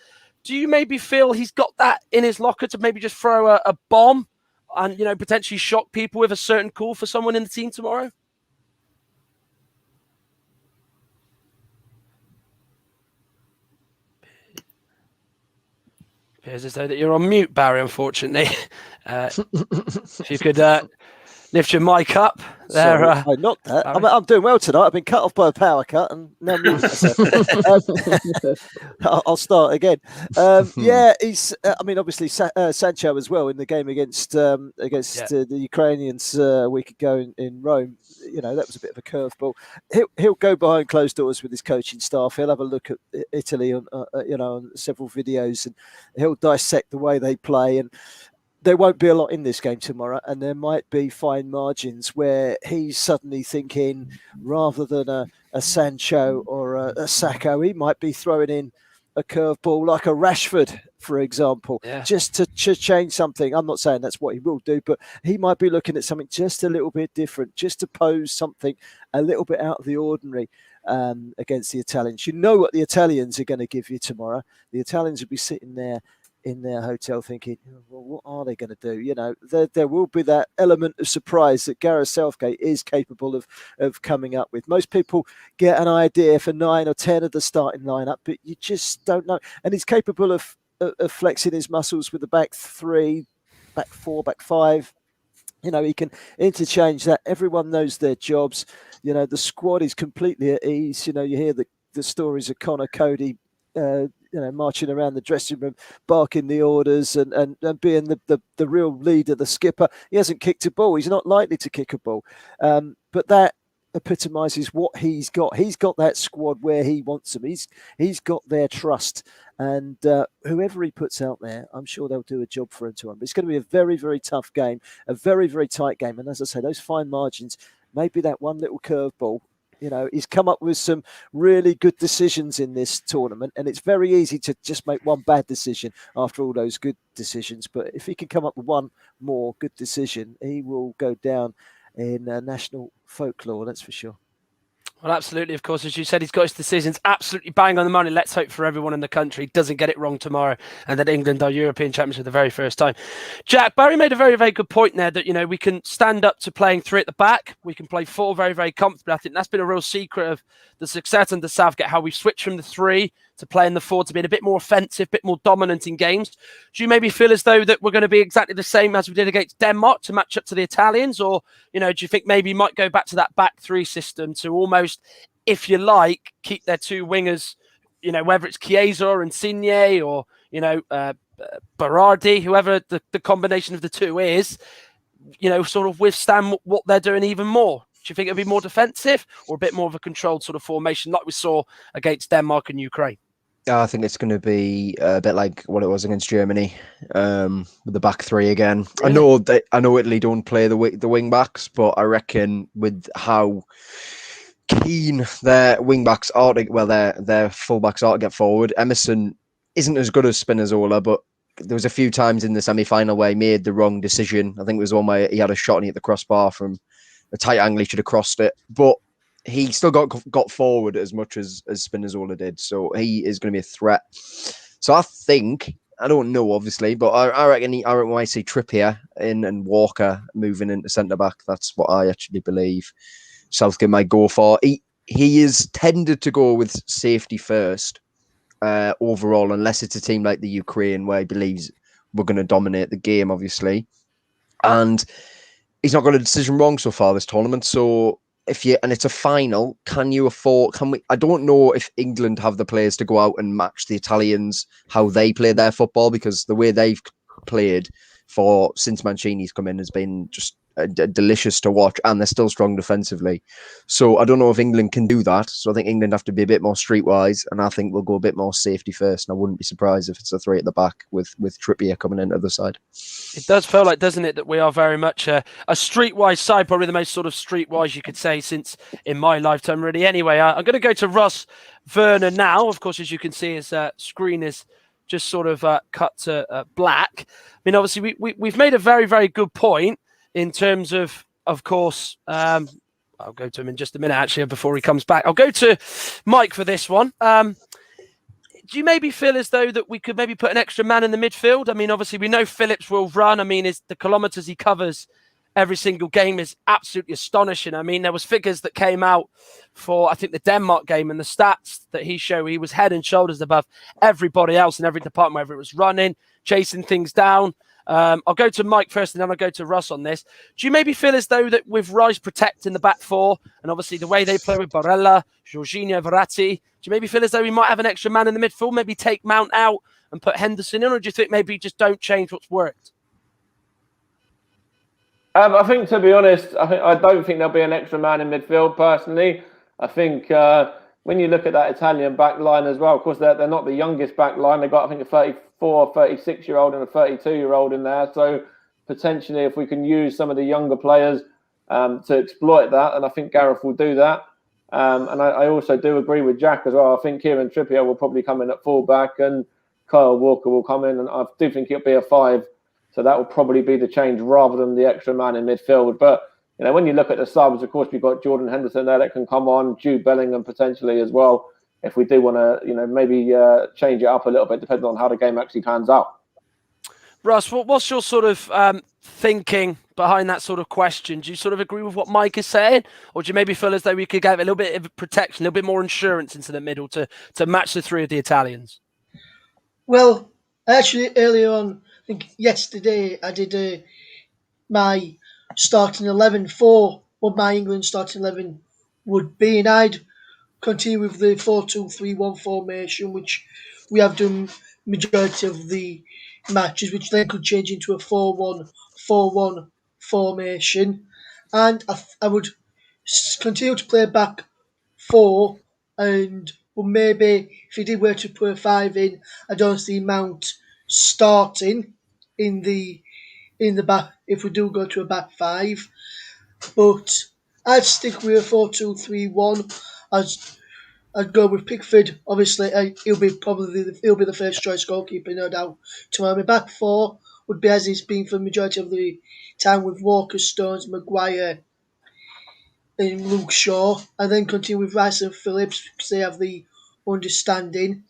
Speaker 1: Do you maybe feel he's got that in his locker to maybe just throw a bomb and, potentially shock people with a certain call for someone in the team tomorrow? Appears as though that you're on mute, Barry, unfortunately. If you could Lift your mic up. There,
Speaker 3: Sorry, not that. I'm doing well tonight. I've been cut off by a power cut, and now muting myself. I'll start again. Yeah, he's. I mean, obviously Sancho as well in the game against the Ukrainians a week ago in Rome. You know, that was a bit of a curveball. He'll go behind closed doors with his coaching staff. He'll have a look at Italy on on several videos, and he'll dissect the way they play. And there won't be a lot in this game tomorrow, and there might be fine margins where he's suddenly thinking, rather than a Sancho or a Sacco, he might be throwing in a curveball like a Rashford, for example, just to change something. I'm not saying that's what he will do, but he might be looking at something just a little bit different, just to pose something a little bit out of the ordinary against the Italians. You know what the Italians are going to give you tomorrow. The Italians will be sitting there in their hotel thinking, well, what are they going to do? You know, there will be that element of surprise that Gareth Southgate is capable of coming up with. Most people get an idea for 9 or 10 of the starting lineup, but you just don't know. And he's capable of flexing his muscles with the back 3, back 4, back 5. You know, he can interchange that. Everyone knows their jobs. You know, the squad is completely at ease. You know, you hear the stories of Connor Cody, marching around the dressing room, barking the orders and being the real leader, the skipper. He hasn't kicked a ball. He's not likely to kick a ball. But that epitomises what he's got. He's got that squad where he wants them. He's got their trust. And whoever he puts out there, I'm sure they'll do a job for him to win. But it's going to be a very, very tough game, a very, very tight game. And as I say, those fine margins, maybe that one little curveball. You know, he's come up with some really good decisions in this tournament, and it's very easy to just make one bad decision after all those good decisions. But if he can come up with one more good decision, he will go down in national folklore, that's for sure.
Speaker 1: Well, absolutely. Of course, as you said, he's got his decisions absolutely bang on the money. Let's hope for everyone in the country doesn't get it wrong tomorrow and that England are European champions for the very first time. Jack, Barry made a very, very good point there that, you know, we can stand up to playing 3 at the back. We can play 4 very, very comfortably. I think that's been a real secret of the success under Southgate, how we've switched from the 3 to playing the 4 to being a bit more offensive, a bit more dominant in games. Do you maybe feel as though that we're going to be exactly the same as we did against Denmark to match up to the Italians? Or, you know, do you think maybe you might go back to that back 3 system to almost, if you like, keep their 2 wingers, you know, whether it's Chiesa or Insigne or, you know, Berardi, whoever the combination of the 2 is, you know, sort of withstand what they're doing even more? Do you think it'll be more defensive or a bit more of a controlled sort of formation like we saw against Denmark and Ukraine?
Speaker 6: I think it's going to be a bit like what it was against Germany, with the back 3 again. Really? I know Italy don't play the wing backs, but I reckon with how keen their wing backs are their full backs are to get forward. Emerson isn't as good as Spinazzola, but there was a few times in the semi-final where he made the wrong decision. I think it was one where he had a shot and he hit the crossbar from a tight angle. He should have crossed it, but he still got forward as much as Spinazzola did. So he is going to be a threat. So I think, I don't know, obviously, but I reckon when I see Trippier in and Walker moving into centre-back, that's what I actually believe Southgate might go for. He is tended to go with safety first overall, unless it's a team like the Ukraine where he believes we're going to dominate the game, obviously. And he's not got a decision wrong so far this tournament. So and it's a final, can we? I don't know if England have the players to go out and match the Italians, how they play their football, because the way they've played since Mancini's come in has been just delicious to watch, and they're still strong defensively. So I don't know if England can do that. So I think England have to be a bit more streetwise, and I think we'll go a bit more safety first. And I wouldn't be surprised if it's a 3 at the back with Trippier coming in at the side.
Speaker 1: It does feel like, doesn't it, that we are very much a streetwise side, probably the most sort of streetwise you could say since in my lifetime, really. Anyway, I'm going to go to Ross Werner now. Of course, as you can see, his screen is just sort of cut to black. I mean, obviously, we've made a very, very good point in terms of course, I'll go to him in just a minute, actually, before he comes back. I'll go to Mike for this one. Do you maybe feel as though that we could maybe put an extra man in the midfield? I mean, obviously, we know Phillips will run. I mean, the kilometres he covers every single game is absolutely astonishing. I mean, there was figures that came out for, I think, the Denmark game, and the stats that he showed, he was head and shoulders above everybody else in every department, whether it was running, chasing things down, I'll go to Mike first and then I'll go to Russ on this. Do you maybe feel as though that with Rice protecting the back four and obviously the way they play with Barella, Jorginho, Verratti, do you maybe feel as though we might have an extra man in the midfield, maybe take Mount out and put Henderson in, or do you think maybe just don't change what's worked?
Speaker 4: I think, to be honest, I don't think there'll be an extra man in midfield, personally. I think when you look at that Italian back line as well, of course, they're not the youngest back line. They've got, I think, a 34, 36-year-old and a 32-year-old in there. So potentially, if we can use some of the younger players to exploit that, and I think Gareth will do that. And I also do agree with Jack as well. I think Kieran Trippier will probably come in at full-back and Kyle Walker will come in. And I do think it'll be a 5. So that will probably be the change rather than the extra man in midfield. But, when you look at the subs, of course, we've got Jordan Henderson there that can come on, Jude Bellingham potentially as well, if we do want to, maybe change it up a little bit, depending on how the game actually pans out.
Speaker 1: Russ, what's your sort of thinking behind that sort of question? Do you sort of agree with what Mike is saying? Or do you maybe feel as though we could get a little bit of protection, a little bit more insurance into the middle to match the three of the Italians?
Speaker 7: Well, actually, earlier on, I think yesterday, I did my starting 11 for what my England starting 11 would be, and I'd continue with the 4-2-3-1 formation, which we have done majority of the matches, which then could change into a 4-1-4-1 formation, and I would continue to play back 4, and maybe if he did were to put a 5 in, I don't see Mount starting in the back if we do go to a back 5, but I'd stick with a 4-2-3-1. I'd go with Pickford. Obviously, he'll be the first choice goalkeeper, no doubt. Tomorrow, my back 4 would be as it's been for the majority of the time with Walker, Stones, Maguire, and Luke Shaw, and then continue with Rice and Phillips because they have the understanding.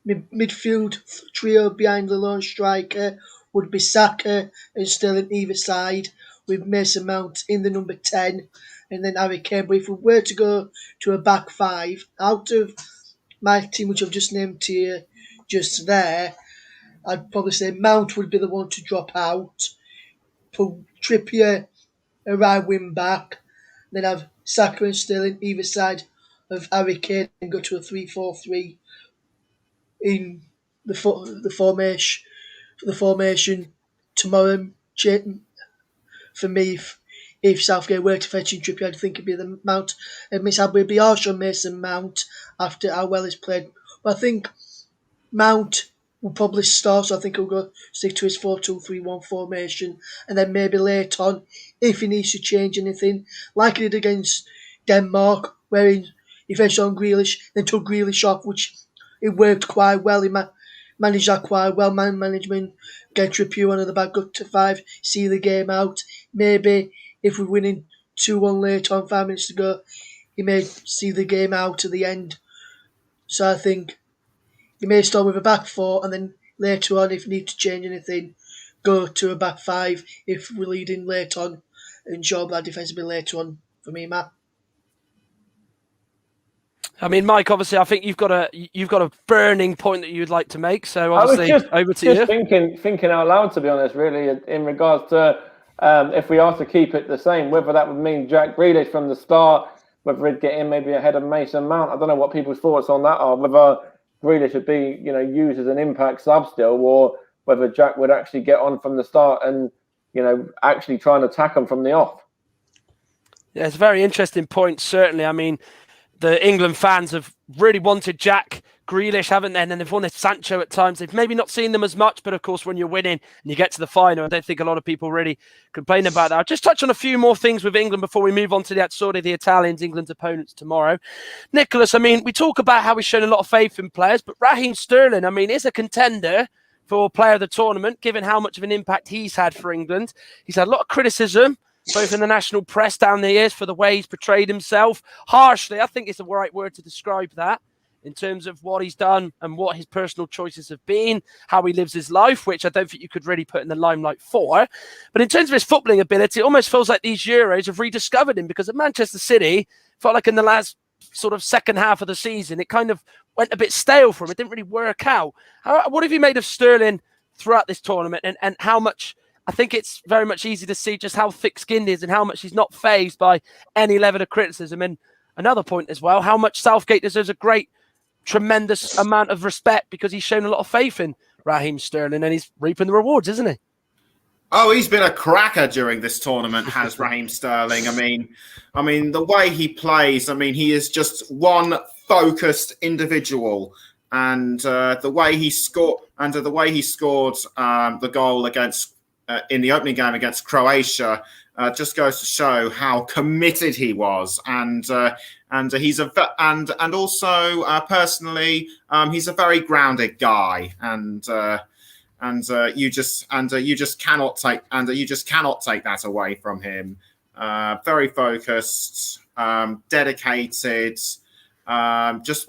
Speaker 7: Midfield trio behind the lone striker would be Saka and Sterling either side, with Mason Mount in the number 10, and then Harry Kane. But if we were to go to a back 5, out of my team, which I've just named to you just there, I'd probably say Mount would be the one to drop out, put Trippier a right wing back, then have Saka and Sterling either side of Harry Kane and go to a 3-4-3 in the formation tomorrow. For me, if Southgate were to fetch in Trippier, I'd think it'd be the Mount, and Miss Abbey would be harsh on Mason Mount after how well he's played. But I think Mount will probably start, so I think he'll stick to his 4-2-3-1 formation, and then maybe later on, if he needs to change anything, like he did against Denmark, where he fetched on Grealish, then took Grealish off, which it worked quite well. He managed that quite well, man management, get Trippier on the back, go to 5, see the game out. Maybe if we're winning 2-1 later on, 5 minutes to go, he may see the game out to the end. So I think he may start with a back 4 and then later on, if you need to change anything, go to a back 5 if we're leading later on, and ensure that defence will be later on for me, Matt.
Speaker 1: I mean, Mike, obviously, I think you've got a burning point that you'd like to make. So obviously, over to you.
Speaker 4: Thinking out loud, to be honest, really, in regards to if we are to keep it the same, whether that would mean Jack Grealish from the start, whether he'd get in maybe ahead of Mason Mount. I don't know what people's thoughts on that are. Whether Grealish would be, used as an impact sub still, or whether Jack would actually get on from the start and, actually try and attack him from the off.
Speaker 1: Yeah, it's a very interesting point. Certainly, I mean, the England fans have really wanted Jack Grealish, haven't they? And then they've wanted Sancho at times. They've maybe not seen them as much, but of course, when you're winning and you get to the final, I don't think a lot of people really complain about that. I'll just touch on a few more things with England before we move on to the Azzurri, the Italians, England's opponents tomorrow. Nicholas, I mean, we talk about how we've shown a lot of faith in players, but Raheem Sterling, I mean, is a contender for player of the tournament, given how much of an impact he's had for England. He's had a lot of criticism, both in the national press down the years, for the way he's portrayed himself. Harshly, I think it's the right word to describe that, in terms of what he's done and what his personal choices have been, how he lives his life, which I don't think you could really put in the limelight for. But in terms of his footballing ability, it almost feels like these Euros have rediscovered him, because at Manchester City, felt like in the last sort of second half of the season, it kind of went a bit stale for him. It didn't really work out. What have you made of Sterling throughout this tournament, and how much, I think it's very much easy to see just how thick-skinned he is and how much he's not fazed by any level of criticism. And another point as well, how much Southgate deserves a tremendous amount of respect, because he's shown a lot of faith in Raheem Sterling and he's reaping the rewards, isn't he?
Speaker 5: Oh, he's been a cracker during this tournament, has Raheem Sterling. I mean, the way he plays, he is just one focused individual. And the way he scored, the goal against in the opening game against Croatia, just goes to show how committed he was. And he's also personally, he's a very grounded guy. And you just cannot take that away from him. Very focused, dedicated. Just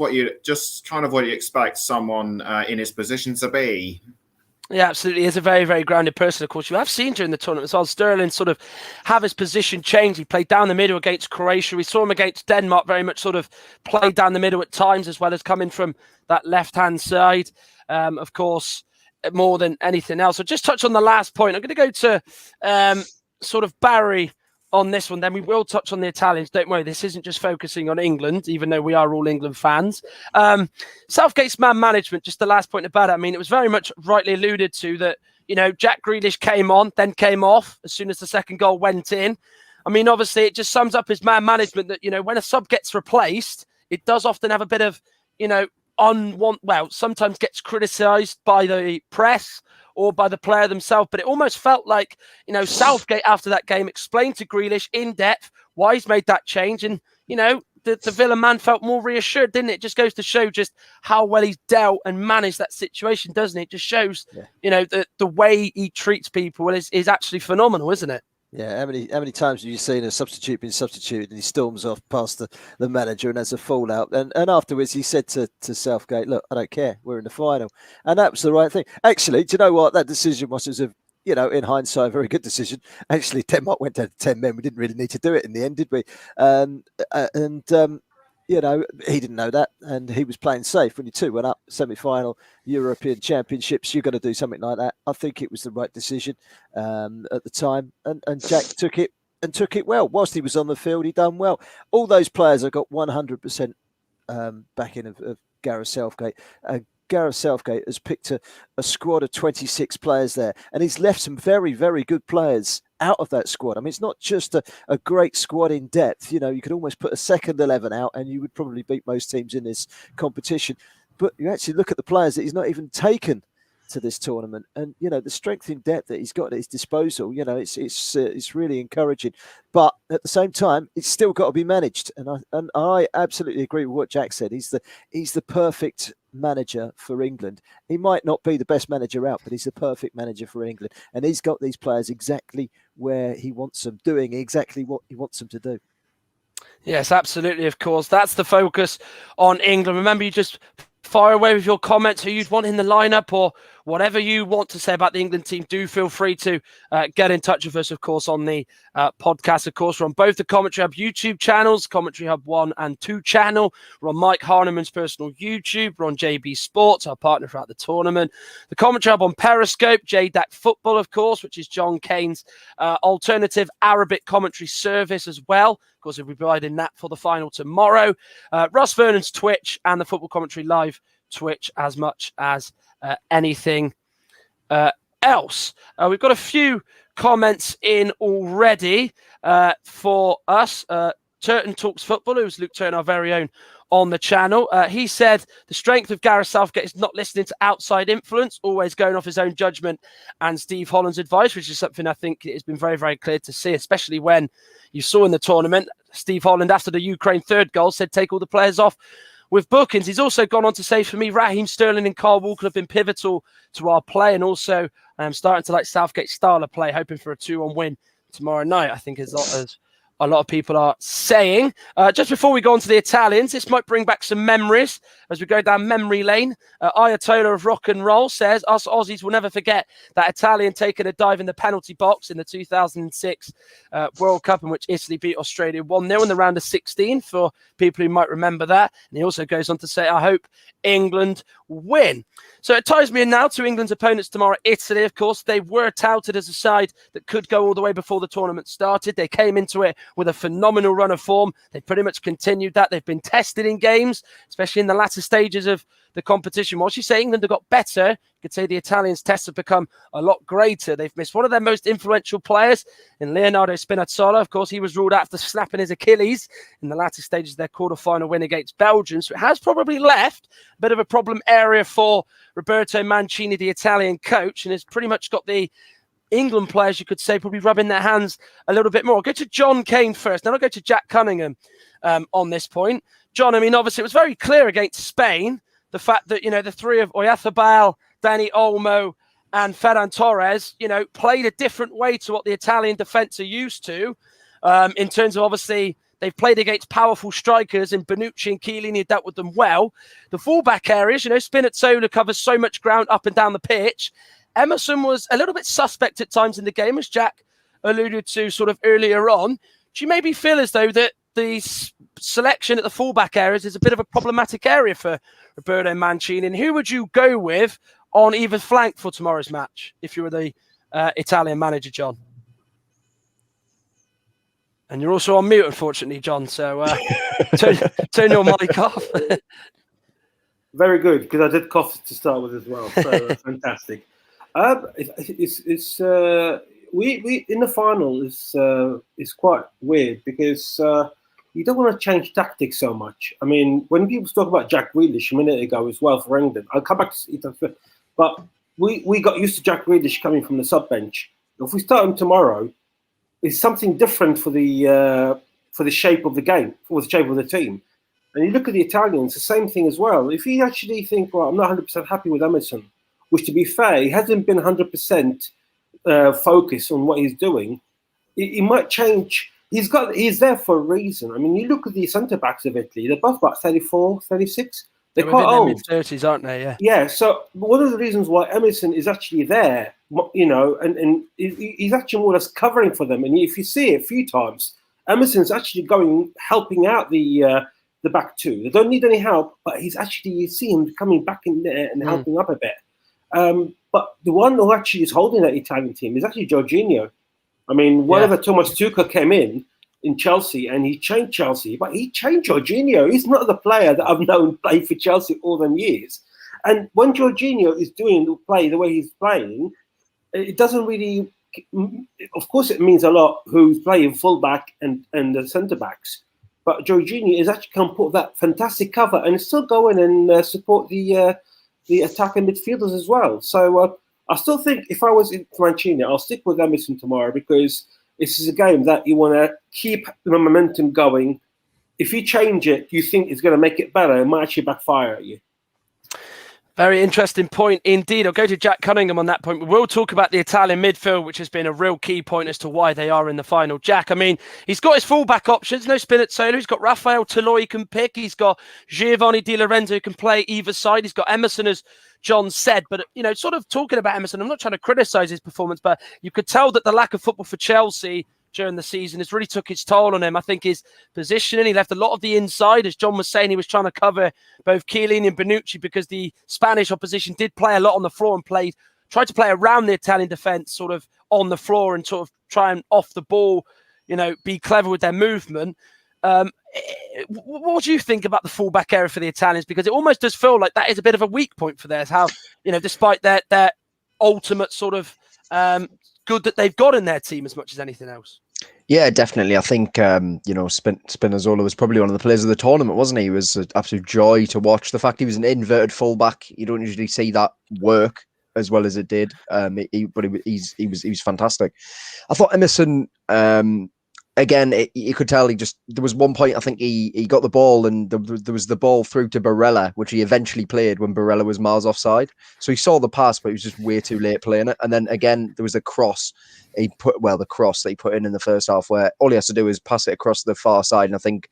Speaker 5: kind of what you expect someone in his position to be.
Speaker 1: Yeah, absolutely. He's a very, very grounded person, of course. You have seen during the tournament as well, Sterling sort of have his position change. He played down the middle against Croatia. We saw him against Denmark very much sort of play down the middle at times, as well as coming from that left-hand side, of course, more than anything else. So just touch on the last point. I'm going to go to sort of Barry on this one, then we will touch on the Italians. Don't worry, this isn't just focusing on England, even though we are all England fans. Southgate's man management, just the last point about it. It was very much rightly alluded to that, Jack Grealish came on, then came off as soon as the second goal went in. Obviously, it just sums up his man management that, when a sub gets replaced, it does often have a bit of, sometimes gets criticised by the press or by the player themselves, but it almost felt like, Southgate after that game explained to Grealish in depth why he's made that change. And, the Villa man felt more reassured, didn't it? It just goes to show just how well he's dealt and managed that situation, doesn't it? It just shows, the way he treats people is actually phenomenal, isn't it?
Speaker 3: Yeah, how many times have you seen a substitute being substituted and he storms off past the manager and has a fallout? And afterwards he said to Southgate, look, I don't care, we're in the final. And that was the right thing. Actually, do you know what? That decision was in hindsight, a very good decision. Actually, Denmark went down to 10 men. We didn't really need to do it in the end, did we? He didn't know that, and he was playing safe. When you two went up, semi-final, European Championships, you're going to do something like that. I think it was the right decision at the time, and Jack took it well. Whilst he was on the field, he done well. All those players have got 100% backing of Gareth Southgate. Gareth Southgate has picked a squad of 26 players there, and he's left some very, very good players out of that squad. It's not just a great squad in depth. You could almost put a second 11 out and you would probably beat most teams in this competition. But you actually look at the players that he's not even taken to this tournament, and the strength in depth that he's got at his disposal, it's really encouraging. But at the same time, it's still got to be managed. And I absolutely agree with what Jack said. He's the perfect manager for England. He might not be the best manager out, but he's the perfect manager for England, and he's got these players exactly where he wants them, doing exactly what he wants them to do.
Speaker 1: Yes, absolutely. Of course, that's the focus on England. Remember, you just fire away with your comments, who you'd want in the lineup, or whatever you want to say about the England team. Do feel free to get in touch with us, of course, on the podcast. Of course, we're on both the Commentary Hub YouTube channels, Commentary Hub 1 and 2 channel. We're on Mike Harneman's personal YouTube. We're on JB Sports, our partner throughout the tournament. The Commentary Hub on Periscope, JDAC Football, of course, which is John Kane's alternative Arabic commentary service as well. Of course, we'll be providing that for the final tomorrow. Russ Vernon's Twitch and the Football Commentary Live Twitch, as much as anything else. We've got a few comments in already for us. Turton Talks Football, who's Luke Turton, our very own, on the channel. He said the strength of Gareth Southgate is not listening to outside influence, always going off his own judgment and Steve Holland's advice, which is something I think has been very, very clear to see, especially when you saw in the tournament, Steve Holland, after the Ukraine third goal, said take all the players off with bookings. He's also gone on to say, for me, Raheem Sterling and Carl Walker have been pivotal to our play, and also I'm starting to like Southgate's style of play, hoping for a 2-1 win tomorrow night, I think, as a lot of people are saying. Just before we go on to the Italians, this might bring back some memories as we go down memory lane. Ayatollah of Rock and Roll says, us Aussies will never forget that Italian taking a dive in the penalty box in the 2006 World Cup, in which Italy beat Australia 1-0 in the round of 16, for people who might remember that. And he also goes on to say, I hope England win. So it ties me in now to England's opponents tomorrow, Italy. Of course, they were touted as a side that could go all the way before the tournament started. They came into it with a phenomenal run of form. They pretty much continued that. They've been tested in games, especially in the latter stages of the competition. Whilst you say England have got better, you could say the Italians' tests have become a lot greater. They've missed one of their most influential players in Leonardo Spinazzola. Of course, he was ruled out after snapping his Achilles in the latter stages of their quarter-final win against Belgium. So it has probably left a bit of a problem area for Roberto Mancini, the Italian coach, and has pretty much got the England players, you could say, probably rubbing their hands a little bit more. I'll go to John Kane first, then I'll go to Jack Cunningham on this point. John, I mean, obviously, it was very clear against Spain, the fact that, the three of Oyarzabal, Dani Olmo, and Ferran Torres, played a different way to what the Italian defence are used to, in terms of, obviously, they've played against powerful strikers and Bonucci and Chiellini have dealt with them well. The fullback areas, Spinazzola covers so much ground up and down the pitch. Emerson was a little bit suspect at times in the game, as Jack alluded to sort of earlier on. Do you maybe feel as though that the selection at the fullback areas is a bit of a problematic area for Roberto Mancini? And who would you go with on either flank for tomorrow's match if you were the Italian manager, John? And you're also on mute, unfortunately, John. So turn your mic off.
Speaker 2: Very good, because I did cough to start with as well. So fantastic. We in the final is quite weird because you don't want to change tactics so much. I mean, when people talk about Jack Grealish a minute ago as well for England, I'll come back to it, but we got used to Jack Grealish coming from the sub bench. If we start him tomorrow, it's something different for the shape of the game, for the shape of the team. And you look at the Italians, the same thing as well. If you actually think, well, I'm not 100% happy with Emerson, which, to be fair, he hasn't been 100% focused on what he's doing. He might change. He's there for a reason. I mean, you look at the centre backs of Italy; they're both about 34, 36. They're quite old.
Speaker 1: Mid-30s, aren't they? Yeah.
Speaker 2: Yeah. So one of the reasons why Emerson is actually there, and he's actually more or less covering for them. And if you see it a few times, Emerson's actually helping out the back two. They don't need any help, but you see him coming back in there and helping up a bit. But the one who actually is holding that Italian team is actually Jorginho. I mean, whenever Thomas Tuchel came in Chelsea and he changed Chelsea, but he changed Jorginho. He's not the player that I've known play for Chelsea all them years. And when Jorginho is doing the play the way he's playing, it doesn't really, of course it means a lot who's playing fullback and the centre-backs. But Jorginho is actually can put that fantastic cover and still go in and support the attacking midfielders as well. So I still think if I was in Mancini, I'll stick with Emerson tomorrow because this is a game that you want to keep the momentum going. If you change it, you think it's going to make it better, it might actually backfire at you.
Speaker 1: Very interesting point indeed. I'll go to Jack Cunningham on that point. We will talk about the Italian midfield, which has been a real key point as to why they are in the final. Jack, I mean, he's got his fullback options. No Spinazzola. He's got Rafael Toloi he can pick. He's got Giovanni Di Lorenzo who can play either side. He's got Emerson, as John said. But, sort of talking about Emerson, I'm not trying to criticise his performance, but you could tell that the lack of football for Chelsea during the season has really took its toll on him. I think his positioning, he left a lot of the inside. As John was saying, he was trying to cover both Chiellini and Bonucci because the Spanish opposition did play a lot on the floor and tried to play around the Italian defence sort of on the floor and sort of try and off the ball, be clever with their movement. What do you think about the fullback area for the Italians? Because it almost does feel like that is a bit of a weak point for theirs. How, despite their ultimate sort of good that they've got in their team as much as anything else.
Speaker 6: Yeah, definitely. I think, Spinazzola was probably one of the players of the tournament, wasn't he? He was an absolute joy to watch. The fact he was an inverted fullback, you don't usually see that work as well as it did. But he was fantastic. I thought Emerson, again, you could tell there was one point, I think he got the ball and there was the ball through to Barella, which he eventually played when Barella was miles offside. So he saw the pass, but he was just way too late playing it. And then again, there was a cross. The cross that he put in the first half where all he has to do is pass it across the far side. And I think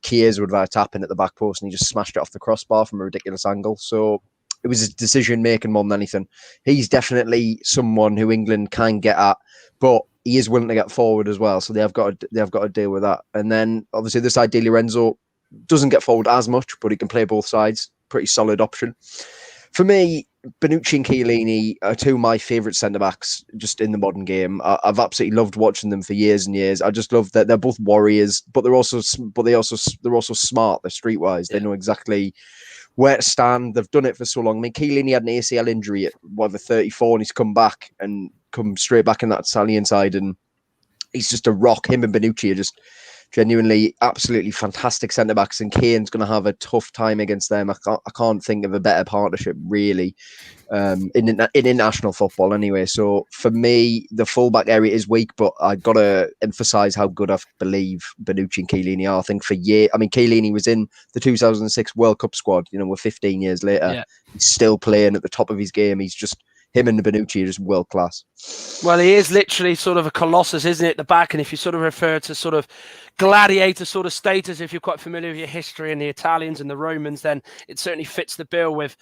Speaker 6: Chiesa would have had a tap in at the back post and he just smashed it off the crossbar from a ridiculous angle. So it was his decision making more than anything. He's definitely someone who England can get at, but he is willing to get forward as well. So they have got to deal with that. And then obviously this side, Di Lorenzo doesn't get forward as much, but he can play both sides. pretty solid option. For me, Bonucci and Chiellini are two of my favourite centre-backs just in the modern game. I've absolutely loved watching them for years and years. I just love that they're both warriors, but they're also smart. They're streetwise. They know exactly where to stand. They've done it for so long. I mean, Chiellini had an ACL injury at 34, and he's come back and come straight back in that Italian side, and he's just a rock. Him and Bonucci are just genuinely absolutely fantastic centre-backs, and Kane's going to have a tough time against them. I can't think of a better partnership, really, in international football anyway. So for me, the fullback area is weak, but I've got to emphasise how good I believe Bonucci and Chiellini are. I think for years, I mean, Chiellini was in the 2006 World Cup squad. We're 15 years later. Yeah. He's still playing at the top of his game. He's just, him and Bonucci are just world class.
Speaker 1: Well, he is literally sort of a colossus, isn't it, at the back? And if you sort of refer to sort of gladiator sort of status, if you're quite familiar with your history and the Italians and the Romans, then it certainly fits the bill with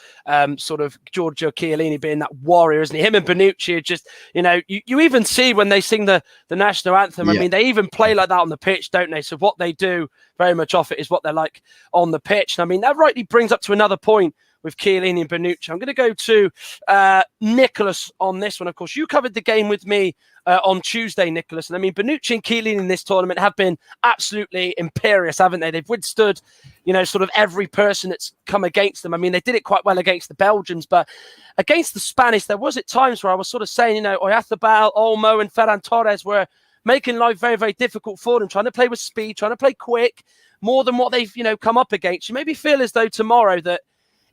Speaker 1: sort of Giorgio Chiellini being that warrior, isn't he? Him and Bonucci are just, you even see when they sing the national anthem. Yeah. I mean, they even play like that on the pitch, don't they? So what they do very much off it is what they're like on the pitch. And I mean, that rightly brings up to another point with Chiellini and Bonucci. I'm going to go to Nicholas on this one. Of course, you covered the game with me on Tuesday, Nicholas. And I mean, Bonucci and Chiellini in this tournament have been absolutely imperious, haven't they? They've withstood, sort of every person that's come against them. I mean, they did it quite well against the Belgians, but against the Spanish, there was at times where I was sort of saying, Oyarzabal, Olmo and Ferran Torres were making life very, very difficult for them, trying to play with speed, trying to play quick, more than what they've, come up against. You maybe feel as though tomorrow that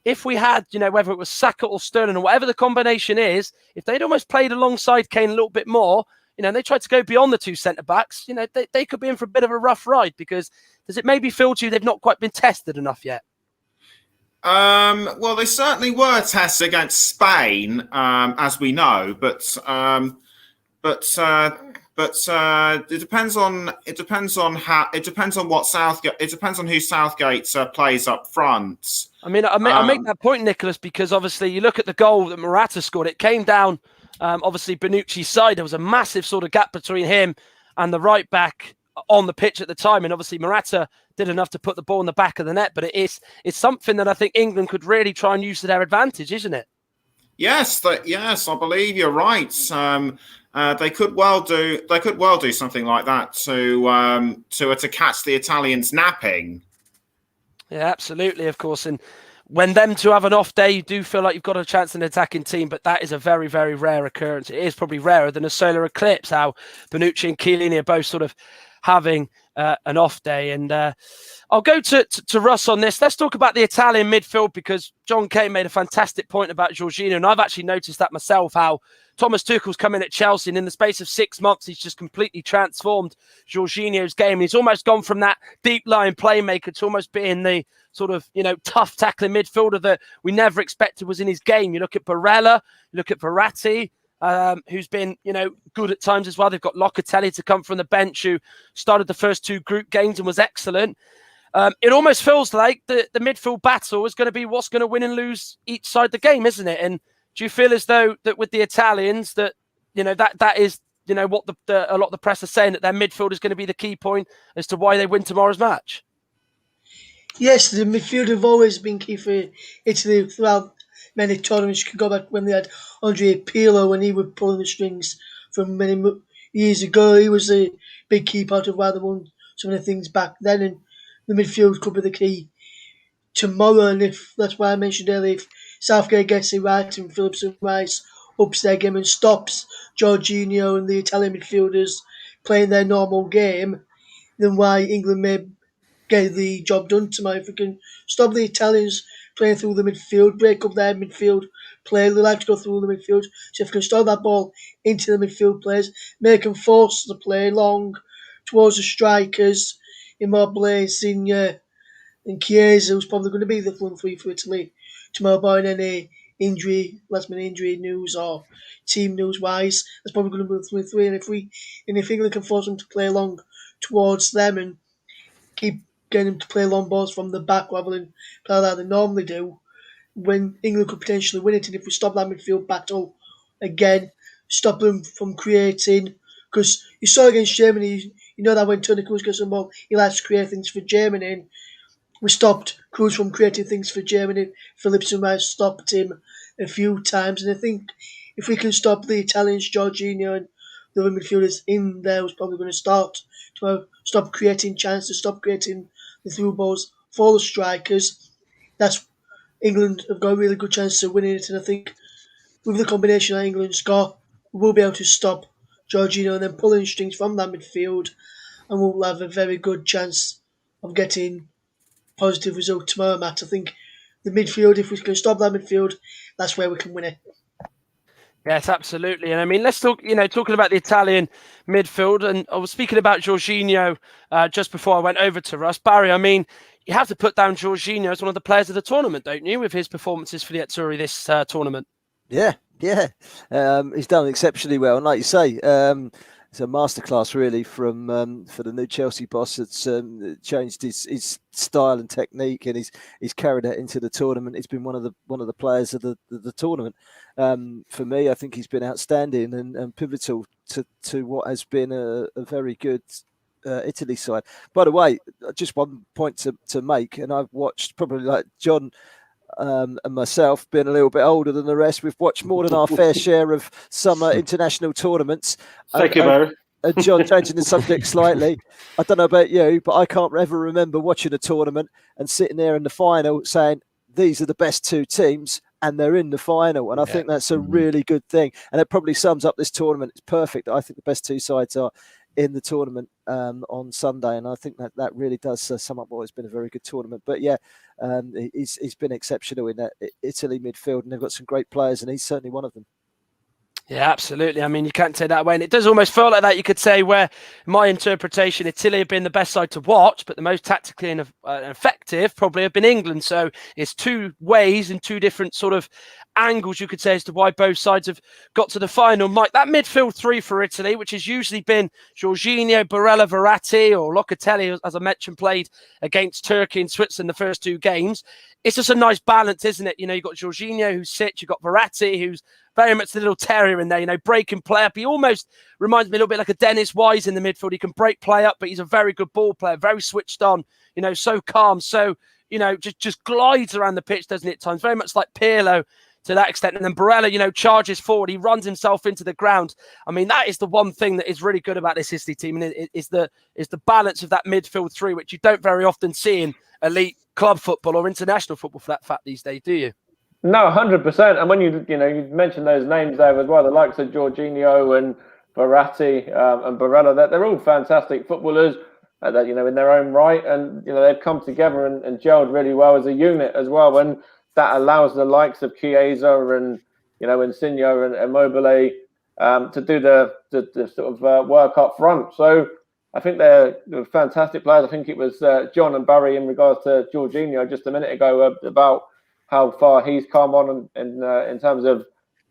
Speaker 1: if we had, whether it was Saka or Sterling or whatever the combination is, if they'd almost played alongside Kane a little bit more, and they tried to go beyond the two centre-backs, they could be in for a bit of a rough ride, because does it maybe feel to you they've not quite been tested enough yet?
Speaker 5: Well, they certainly were tested against Spain, as we know, but it depends on who Southgate plays up front.
Speaker 1: I mean, I make that point, Nicholas, because obviously you look at the goal that Morata scored. It came down, obviously Bonucci's side. There was a massive sort of gap between him and the right back on the pitch at the time, and obviously Morata did enough to put the ball in the back of the net. But it's something that I think England could really try and use to their advantage, isn't it?
Speaker 5: Yes, I believe you're right. They could well do something like that to catch the Italians napping.
Speaker 1: Yeah, absolutely, of course. And when them two have an off day, you do feel like you've got a chance in an attacking team, but that is a very, very rare occurrence. It is probably rarer than a solar eclipse, how Bonucci and Chiellini are both sort of having an off day. And I'll go to Russ on this. Let's talk about the Italian midfield, because John Kane made a fantastic point about Jorginho, and I've actually noticed that myself, how Thomas Tuchel's come in at Chelsea, and in the space of 6 months, he's just completely transformed Jorginho's game. He's almost gone from that deep-lying playmaker to almost being the sort of, tough tackling midfielder that we never expected was in his game. You look at Barella, you look at Verratti, who's been, good at times as well. They've got Locatelli to come from the bench, who started the first two group games and was excellent. It almost feels like the midfield battle is going to be what's going to win and lose each side the game, isn't it? And do you feel as though that with the Italians that, that is, what a lot of the press are saying, that their midfield is going to be the key point as to why they win tomorrow's match?
Speaker 7: Yes, the midfield have always been key for Italy throughout many tournaments. You can go back when they had Andrea Pirlo, when he was pulling the strings from many years ago. He was a big key part of why they won some of the things back then, and the midfield could be the key tomorrow. And if that's why I mentioned earlier, if Southgate gets it right and Phillips and Rice ups their game and stops Jorginho and the Italian midfielders playing their normal game, then why England may get the job done tomorrow. If we can stop the Italians playing through the midfield, break up their midfield play, they like to go through the midfield. So if we can stop that ball into the midfield players, make them force the play long towards the strikers, Immobile, Insigne and Chiesa, who's probably going to be the front three for Italy tomorrow, barring any last-minute injury news or team news-wise. That's probably going to be the front three. And if England can force them to play long towards them and keep getting them to play long balls from the back rather than play like they normally do, when England could potentially win it. And if we stop that midfield battle again, stop them from creating, because you saw against Germany, that when Toni Kroos gets the ball, he likes to create things for Germany. And we stopped Cruz from creating things for Germany. Phillips and Rice stopped him a few times, and I think if we can stop the Italians, Jorginho and the other midfielders in there, was probably going to start to stop creating chances, stop creating the through balls for the strikers. That's England have got a really good chance of winning it, and I think with the combination that England's got, we'll be able to stop Jorginho and then pulling strings from that midfield, and we'll have a very good chance of getting positive result tomorrow, Matt. I think the midfield, if we can stop that midfield, that's where we can win it.
Speaker 1: Yes, absolutely. And I mean, let's talk, talking about the Italian midfield, and I was speaking about Jorginho just before I went over to Russ. Barry, I mean, you have to put down Jorginho as one of the players of the tournament, don't you, with his performances for the Azzurri this tournament?
Speaker 3: Yeah. He's done exceptionally well. And like you say, it's a masterclass really from for the new Chelsea boss. That's changed his style and technique, and he's carried it into the tournament. He's been one of the players of the tournament. For me, I think he's been outstanding and pivotal to what has been a very good Italy side. By the way, just one point to make, and I've watched probably like John and myself, being a little bit older than the rest, we've watched more than our fair share of summer international tournaments.
Speaker 2: Thank you, Barry.
Speaker 3: And John, changing the subject slightly, I don't know about you, but I can't ever remember watching a tournament and sitting there in the final saying, these are the best two teams, and they're in the final. And I think that's a really good thing. And it probably sums up this tournament. It's perfect. I think the best two sides are in the tournament on Sunday, and I think that really does sum up what has been a very good tournament. But yeah, he's been exceptional in that Italy midfield, and they've got some great players, and he's certainly one of them.
Speaker 1: Yeah, absolutely. I mean, you can't say that away. And it does almost feel like that, you could say, where my interpretation, Italy have been the best side to watch, but the most tactically and effective probably have been England. So it's two ways and two different sort of angles, you could say, as to why both sides have got to the final. Mike, that midfield three for Italy, which has usually been Jorginho, Barella, Verratti, or Locatelli, as I mentioned, played against Turkey and Switzerland the first two games. It's just a nice balance, isn't it? You've got Jorginho who sits, you've got Verratti who's very much the little terrier in there, breaking play up. He almost reminds me a little bit like a Dennis Wise in the midfield. He can break play up, but he's a very good ball player, very switched on, so calm, so, just glides around the pitch, doesn't it, at times? Very much like Pirlo to that extent. And then Barella, charges forward. He runs himself into the ground. I mean, that is the one thing that is really good about this Italy team, and is the balance of that midfield three, which you don't very often see in elite club football or international football for that fact these days, do you?
Speaker 4: No, 100%. And when you mentioned those names there as well, the likes of Jorginho and Verratti and Barella, they're all fantastic footballers, that in their own right, and they've come together and gelled really well as a unit as well, and that allows the likes of Chiesa and Insigne and Immobile to do the sort of work up front. So I think they're fantastic players. I think it was John and Barry in regards to Jorginho just a minute ago about how far he's come on in terms of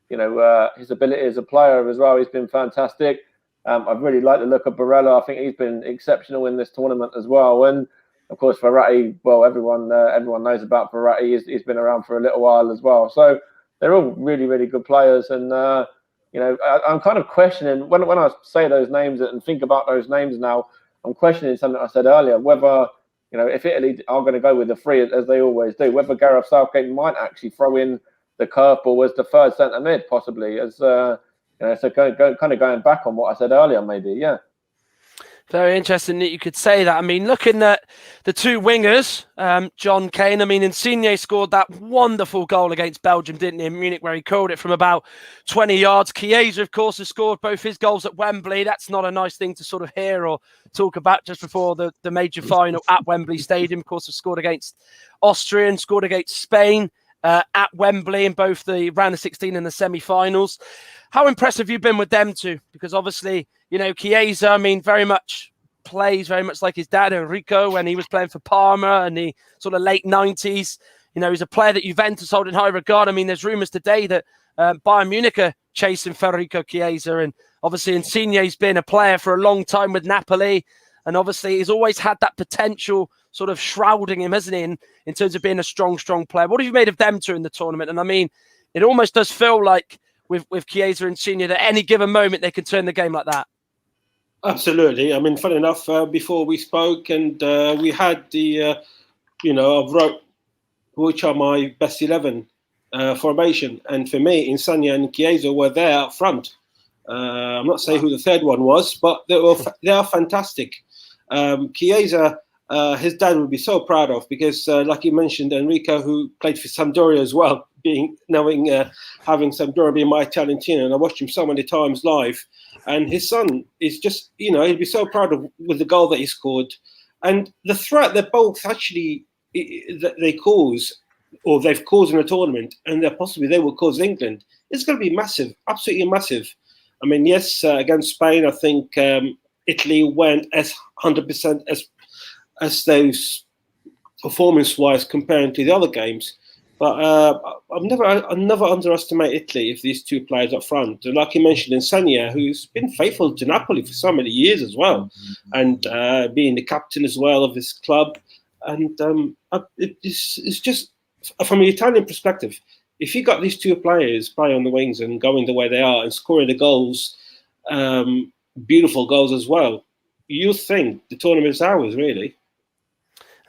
Speaker 4: his ability as a player as well. He's been fantastic. I've really liked the look of Barella. I think he's been exceptional in this tournament as well. And of course, Verratti, well, everyone knows about Verratti. He's been around for a little while as well. So they're all really, really good players. And I'm kind of questioning when I say those names and think about those names now. I'm questioning something I said earlier, whether if Italy are going to go with the three as they always do, whether Gareth Southgate might actually throw in the curveball as the third centre mid, possibly, as so kind of going back on what I said earlier, maybe, yeah.
Speaker 1: Very interesting that you could say that. I mean, looking at the two wingers, John, Kane, I mean, Insigne scored that wonderful goal against Belgium, didn't he, in Munich, where he curled it from about 20 yards. Chiesa, of course, has scored both his goals at Wembley. That's not a nice thing to sort of hear or talk about just before the major final at Wembley Stadium. Of course, has scored against Austria and scored against Spain at Wembley in both the round of 16 and the semi-finals. How impressed have you been with them two? Because obviously, Chiesa, I mean, plays very much like his dad, Enrico, when he was playing for Parma in the sort of late 90s. He's a player that Juventus hold in high regard. I mean, there's rumours today that Bayern Munich are chasing Federico Chiesa. And obviously, Insigne's been a player for a long time with Napoli. And obviously, he's always had that potential sort of shrouding him, hasn't he, in terms of being a strong player. What have you made of them two in the tournament? And I mean, it almost does feel like with Chiesa and Insigne that at any given moment they can turn the game like that.
Speaker 2: Absolutely. I mean, funny enough, before we spoke and we had the I've wrote which are my best 11 formation, and for me, Insania and Chiesa were there up front. I'm not saying who the third one was, but they are fantastic. Chiesa, his dad would be so proud of, because, like you mentioned, Enrico, who played for Sampdoria as well, having Sampdoria be my Italian team, and I watched him so many times live. And his son is just, he'd be so proud of with the goal that he scored, and the threat that both actually they cause, or they've caused in the tournament, and they will cause England. It's going to be massive, absolutely massive. I mean, yes, against Spain, I think Italy went as 100% as those performance-wise comparing to the other games. But I'll never underestimate Italy if these two players up front. And like you mentioned, Insania, who's been faithful to Napoli for so many years as well, and being the captain as well of his club. And it's just, from an Italian perspective, if you got these two players playing on the wings and going the way they are and scoring the goals, beautiful goals as well, you think the tournament is ours, really.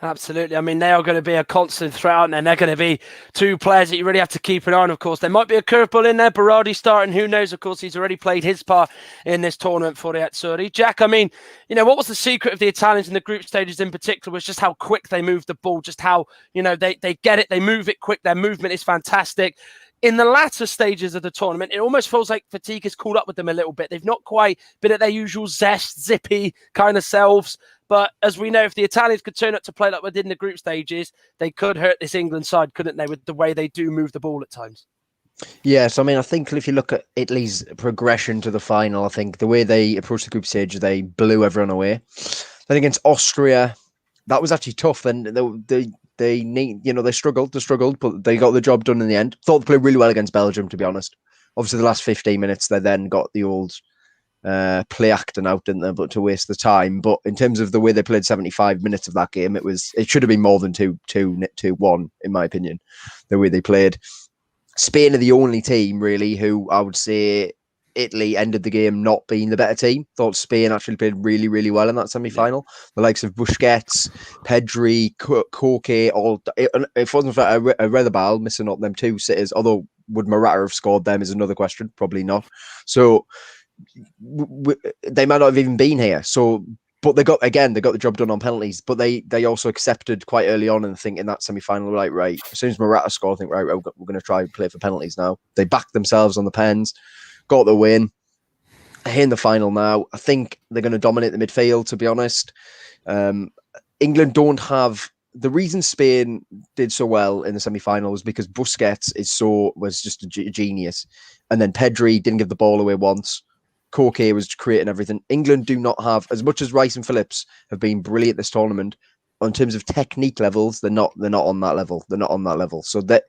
Speaker 1: Absolutely. I mean, they are going to be a constant threat, aren't they? And they're going to be two players that you really have to keep an eye on, of course. There might be a curveball in there. Berardi starting. Who knows? Of course, he's already played his part in this tournament for the Azzurri. Jack, I mean, what was the secret of the Italians in the group stages in particular was just how quick they moved the ball, just how, they get it, they move it quick. Their movement is fantastic. In the latter stages of the tournament, it almost feels like fatigue has caught up with them a little bit. They've not quite been at their usual zest, zippy kind of selves. But as we know, if the Italians could turn up to play like we did in the group stages, they could hurt this England side, couldn't they, with the way they do move the ball at times?
Speaker 6: Yes, I mean, I think if you look at Italy's progression to the final, I think the way they approached the group stage, they blew everyone away. Then against Austria, that was actually tough. And they struggled, but they got the job done in the end. Thought they played really well against Belgium, to be honest. Obviously, the last 15 minutes, they then got the old play acting out, didn't they? But to waste the time. But in terms of the way they played 75 minutes of that game, it should have been more than 2-1, in my opinion, the way they played. Spain are the only team, really, who I would say Italy ended the game not being the better team. Thought Spain actually played really, really well in that semi-final. The likes of Busquets, Pedri, Koke, all. If it wasn't for Redabal missing up them two sitters, although would Morata have scored them is another question. Probably not. So they might not have even been here. So, but they got the job done on penalties. But they also accepted quite early on, and think in that semi-final, like, right, as soon as Morata scored, I think, right, we're going to try and play for penalties now. They backed themselves on the pens, got the win. Here in the final now, I think they're going to dominate the midfield, to be honest. England don't have... The reason Spain did so well in the semi-final was because Busquets was just a genius. And then Pedri didn't give the ball away once. Koke was creating everything. England do not have, as much as Rice and Phillips have been brilliant this tournament, in terms of technique levels, they're not on that level. They're not on that level. So they're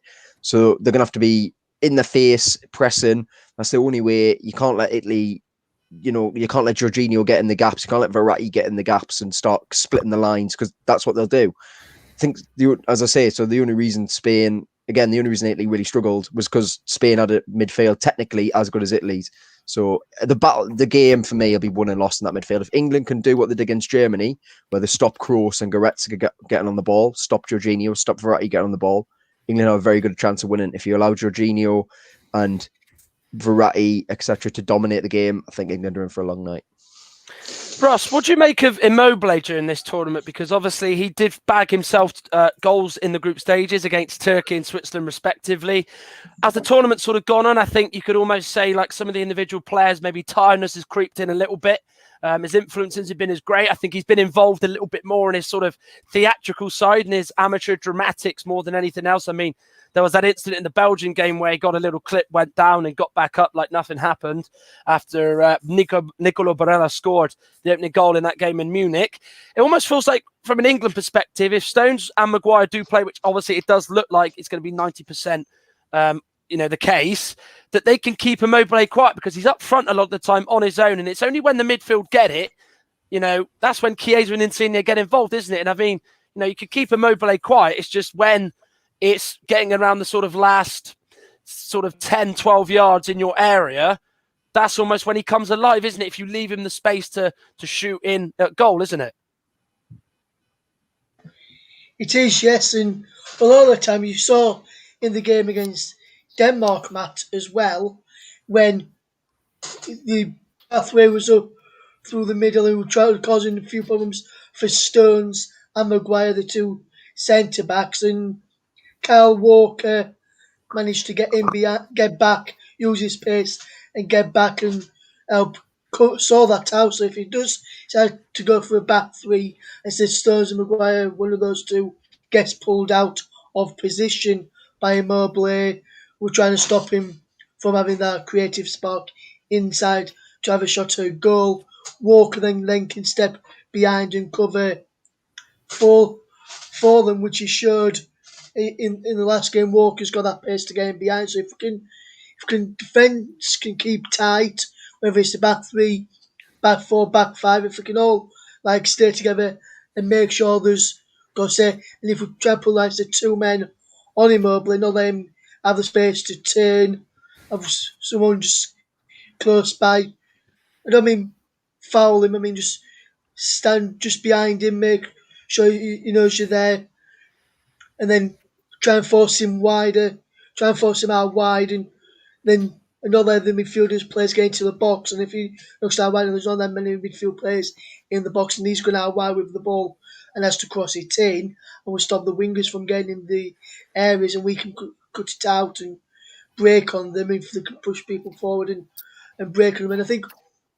Speaker 6: going to have to be in the face, pressing. That's the only way. You can't let Italy, you can't let Jorginho get in the gaps. You can't let Verratti get in the gaps and start splitting the lines, because that's what they'll do. I think, as I say, so the only reason Italy really struggled was because Spain had a midfield technically as good as Italy's. So the game for me will be won and lost in that midfield. If England can do what they did against Germany, where they stop Kroos and Goretzka getting on the ball, stop Jorginho, stop Verratti getting on the ball, England have a very good chance of winning. If you allow Jorginho and Verratti, etc., to dominate the game, I think England are in for a long night.
Speaker 1: Ross, what do you make of Immobile during this tournament? Because obviously he did bag himself goals in the group stages against Turkey and Switzerland, respectively. As the tournament sort of gone on, I think you could almost say like some of the individual players, maybe tiredness has creeped in a little bit. His influences have been as great. I think he's been involved a little bit more in his sort of theatrical side and his amateur dramatics more than anything else. I mean, there was that incident in the Belgian game where he got a little clip, went down and got back up like nothing happened after Nicolo Barella scored the opening goal in that game in Munich. It almost feels like, from an England perspective, if Stones and Maguire do play, which obviously it does look like it's going to be 90%, the case, that they can keep Immobile quiet, because he's up front a lot of the time on his own. And it's only when the midfield get it, that's when Chiesa and Insigne get involved, isn't it? And I mean, you could keep Immobile quiet. It's just when it's getting around the sort of last sort of 10, 12 yards in your area, that's almost when he comes alive, isn't it? If you leave him the space to shoot in at goal, isn't it?
Speaker 7: It is, yes, and a lot of the time you saw in the game against Denmark, Matt, as well, when the pathway was up through the middle and were causing a few problems for Stones and Maguire, the two centre backs, and Kyle Walker managed to get in behind, get back, use his pace, and get back and help sort that out. So if he does decide to go for a back three, and says Stones and Maguire, one of those two gets pulled out of position by Immobile, we're trying to stop him from having that creative spark inside to have a shot at a goal. Walker then can step behind and cover for them, which he showed in the last game. Walker's got that pace to get in behind. So if defence can keep tight, whether it's the back three, back four, back five, if we can all like stay together and make sure there's and if we try to put like the two men on Immobile, not let him have the space to turn, have someone just close by. I don't mean foul him. I mean just stand just behind him, make sure he knows you're there, and then try and force him wider, try and force him out wide, and then another of the midfielders players get into the box. And if he looks out wide and there's not that many midfield players in the box, and he's going out wide with the ball and has to cross it in, and we'll stop the wingers from getting in the areas, and we can cut it out and break on them if they can push people forward and break on them. And I think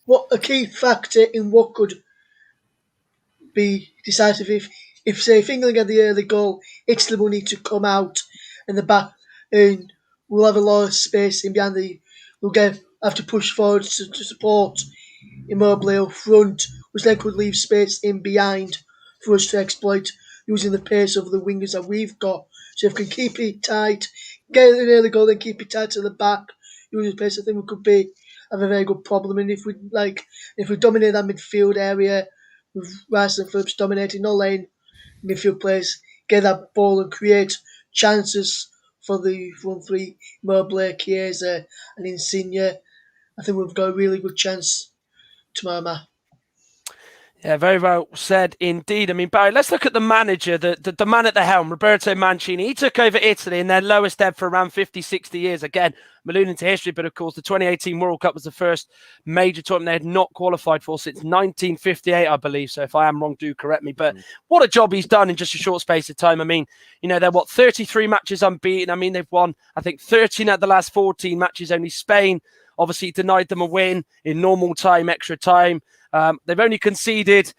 Speaker 7: what a key factor in what could be decisive if England get the early goal, Italy will need to come out in the back and we'll have a lot of space in behind we'll have to push forward to support Immobile up front, which then could leave space in behind for us to exploit using the pace of the wingers that we've got. So if we can keep it tight, get an early goal, then keep it tight to the back, using the pace, I think we could have a very good problem. And if we dominate that midfield area with Rice and Phillips dominating, not letting midfield players get that ball and create chances for the front three, Immobile, Chiesa and Insigne, I think we've got a really good chance tomorrow, Matt.
Speaker 1: Yeah, very well said indeed. I mean, Barry, let's look at the manager, the man at the helm, Roberto Mancini. He took over Italy in their lowest ebb for around 50, 60 years. Again, I'm alluding to history, but of course, the 2018 World Cup was the first major tournament they had not qualified for since 1958, I believe. So if I am wrong, do correct me. But what a job he's done in just a short space of time. I mean, they're 33 matches unbeaten. I mean, they've won, I think, 13 out of the last 14 matches. Only Spain obviously denied them a win in normal time, extra time. They've only conceded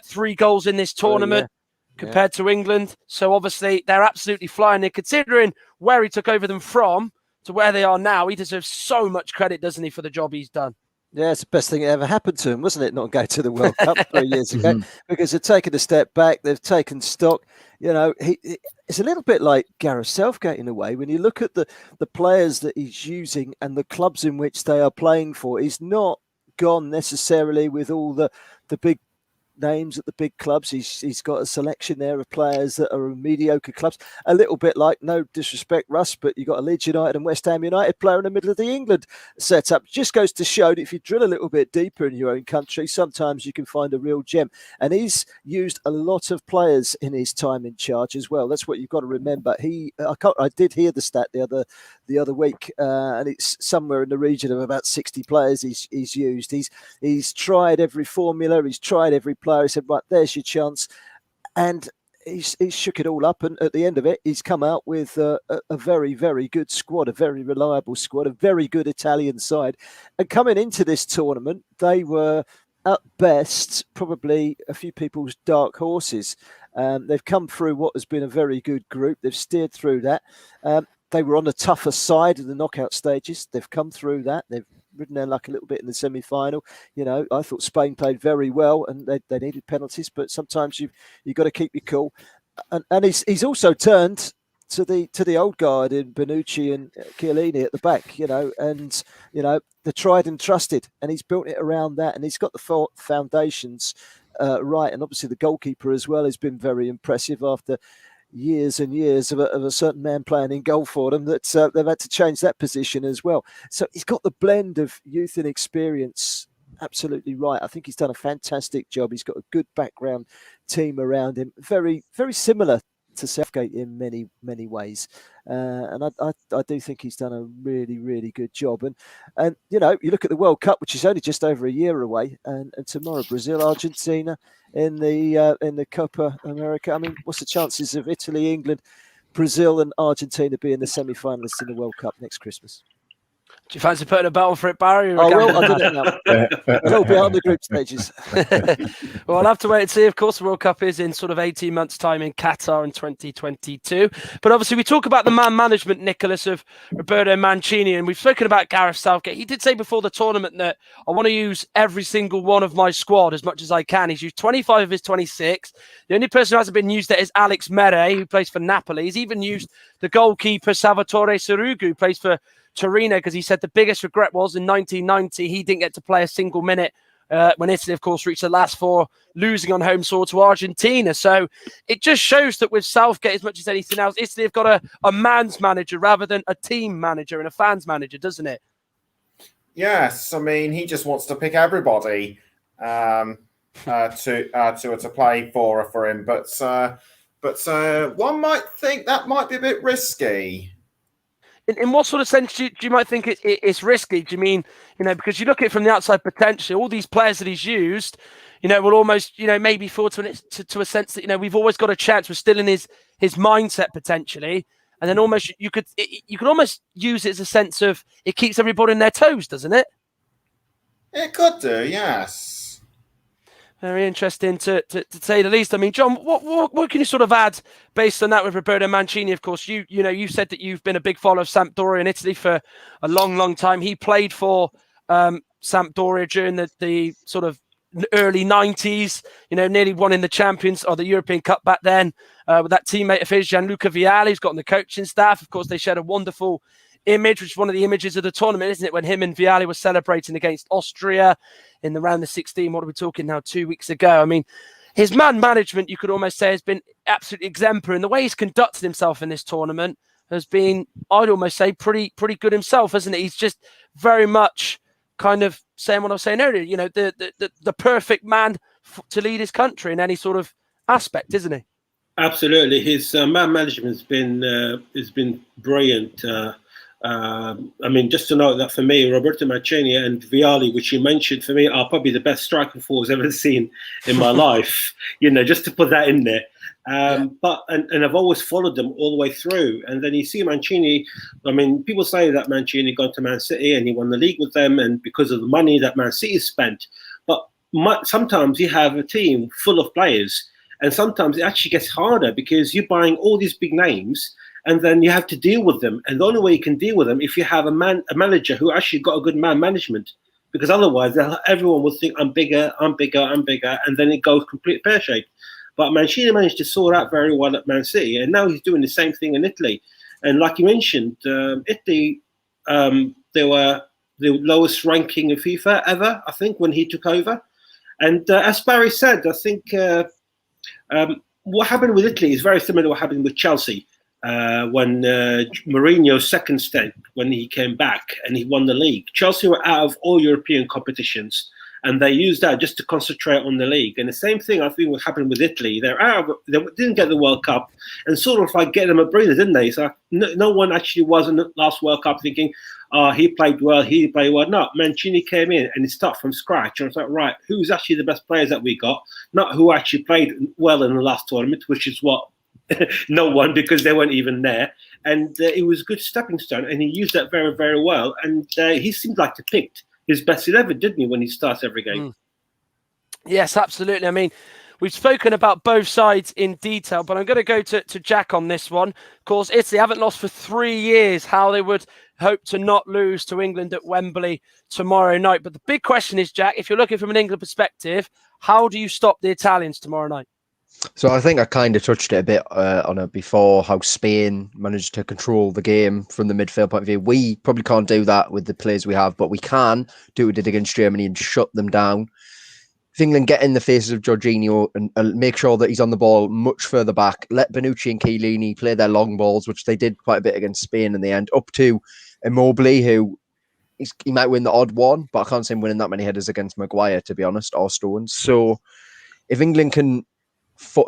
Speaker 1: 3 goals in this tournament compared to England. So obviously they're absolutely flying. And considering where he took over them from to where they are now, he deserves so much credit, doesn't he, for the job he's done?
Speaker 3: Yeah, it's the best thing that ever happened to him, wasn't it? Not go to the World Cup 3 years ago, because they've taken a step back. They've taken stock. It's a little bit like Gareth Southgate in a way. When you look at the players that he's using and the clubs in which they are playing for, he's not gone necessarily with all the big names at the big clubs. He's got a selection there of players that are mediocre clubs. A little bit like, no disrespect, Russ, but you've got a Leeds United and West Ham United player in the middle of the England setup. Just goes to show that if you drill a little bit deeper in your own country, sometimes you can find a real gem. And he's used a lot of players in his time in charge as well. That's what you've got to remember. I did hear the stat the other week, and it's somewhere in the region of about 60 players he's used. He's tried every formula. He's tried every player. He said, right, there's your chance. And he's shook it all up. And at the end of it, he's come out with a very, very good squad, a very reliable squad, a very good Italian side. And coming into this tournament, they were at best probably a few people's dark horses. They've come through what has been a very good group. They've steered through that. They were on the tougher side of the knockout stages. They've come through that. They've ridden their luck a little bit in the semi-final. I thought Spain played very well, and they needed penalties. But sometimes you've got to keep your cool. And he's also turned to the old guard in Bonucci and Chiellini at the back. And the tried and trusted, and he's built it around that, and he's got the foundations right. And obviously the goalkeeper as well has been very impressive after years and years of a certain man playing in goal for them, that they've had to change that position as well. So he's got the blend of youth and experience absolutely right. I think he's done a fantastic job. He's got a good background team around him. Very, very similar to Southgate in many ways, and I do think he's done a really good job. And you look at the World Cup, which is only just over a year away, and tomorrow Brazil, Argentina in the Copa America. I mean, what's the chances of Italy, England, Brazil, and Argentina being the semi-finalists in the World Cup next Christmas?
Speaker 1: Do you fancy putting a belt on for it, Barry?
Speaker 3: I will. I did it now. It'll be on the group stages.
Speaker 1: Well, I'll have to wait and see. Of course, the World Cup is in sort of 18 months' time in Qatar in 2022. But obviously, we talk about the man management, Nicholas, of Roberto Mancini, and we've spoken about Gareth Southgate. He did say before the tournament that I want to use every single one of my squad as much as I can. He's used 25 of his 26. The only person who hasn't been used there is Alex Mere, who plays for Napoli. He's even used the goalkeeper Salvatore Sirigu, who plays for Torino, because he said the biggest regret was in 1990 he didn't get to play a single minute when Italy, of course, reached the last four, losing on home soil to Argentina. So it just shows that with Southgate, as much as anything else, Italy have got a man's manager rather than a team manager and a fans manager, doesn't it?
Speaker 5: Yes, I mean, he just wants to pick everybody to play for him, but one might think that might be a bit risky.
Speaker 1: In what sort of sense do you might think it's risky? Do you mean, because you look at it from the outside potentially, all these players that he's used, will almost, maybe fall to a sense that, we've always got a chance. We're still in his mindset potentially. And then almost you could almost use it as a sense of it keeps everybody on their toes, doesn't it?
Speaker 5: It could do, yes.
Speaker 1: Very interesting to say the least. I mean, John, what can you sort of add based on that with Roberto Mancini? Of course, you said that you've been a big follower of Sampdoria in Italy for a long time. He played for Sampdoria during the sort of early 90s, nearly won in the Champions or the European Cup back then with that teammate of his, Gianluca Vialli, who's got on the coaching staff. Of course, they shared a wonderful image, which is one of the images of the tournament, isn't it? When him and Vialli were celebrating against Austria in the round of 16. What are we talking now? 2 weeks ago. I mean, his man management, you could almost say, has been absolutely exemplary. And the way he's conducted himself in this tournament has been, I'd almost say, pretty good himself, hasn't it? He's just very much kind of saying what I was saying earlier, the perfect man to lead his country in any sort of aspect, isn't he?
Speaker 2: Absolutely. His man management has been brilliant. I mean, just to note that for me, Roberto Mancini and Vialli, which you mentioned, for me, are probably the best striker forwards I've ever seen in my life. Just to put that in there. But I've always followed them all the way through. And then you see Mancini. I mean, people say that Mancini gone to Man City and he won the league with them, and because of the money that Man City spent. But sometimes you have a team full of players, and sometimes it actually gets harder because you're buying all these big names. And then you have to deal with them. And the only way you can deal with them if you have a manager who actually got a good man management, because otherwise everyone will think I'm bigger, and then it goes complete pear-shaped. But Mancini managed to sort out very well at Man City, and now he's doing the same thing in Italy. And like you mentioned, Italy, they were the lowest ranking in FIFA ever, I think, when he took over. And as Barry said, I think what happened with Italy is very similar to what happened with Chelsea. When Mourinho's second stint, when he came back and he won the league, Chelsea were out of all European competitions, and they used that just to concentrate on the league. And the same thing, I think, what happened with Italy. They didn't get the World Cup, and sort of like get them a breather, didn't they? So no one actually was in the last World Cup thinking, he played well. No, Mancini came in and he started from scratch. And I was like, right, who's actually the best players that we got? Not who actually played well in the last tournament, which is what no one, because they weren't even there. And it was a good stepping stone, and he used that very, very well. And he seemed like to picked his best 11, didn't he, when he starts every game?
Speaker 1: Yes, absolutely. I mean, we've spoken about both sides in detail, but I'm going to go to Jack on this one. Of course, Italy haven't lost for 3 years. How they would hope to not lose to England at Wembley tomorrow night. But the big question is, Jack, if you're looking from an England perspective, how do you stop the Italians tomorrow night?
Speaker 6: So I think I kind of touched it a bit on it before, how Spain managed to control the game from the midfield point of view. We probably can't do that with the players we have, but we can do it against Germany and shut them down. If England get in the faces of Jorginho and make sure that he's on the ball much further back, let Bonucci and Chiellini play their long balls, which they did quite a bit against Spain in the end, up to Immobile, who he might win the odd one, but I can't see him winning that many headers against Maguire, to be honest, or Stones. So if England can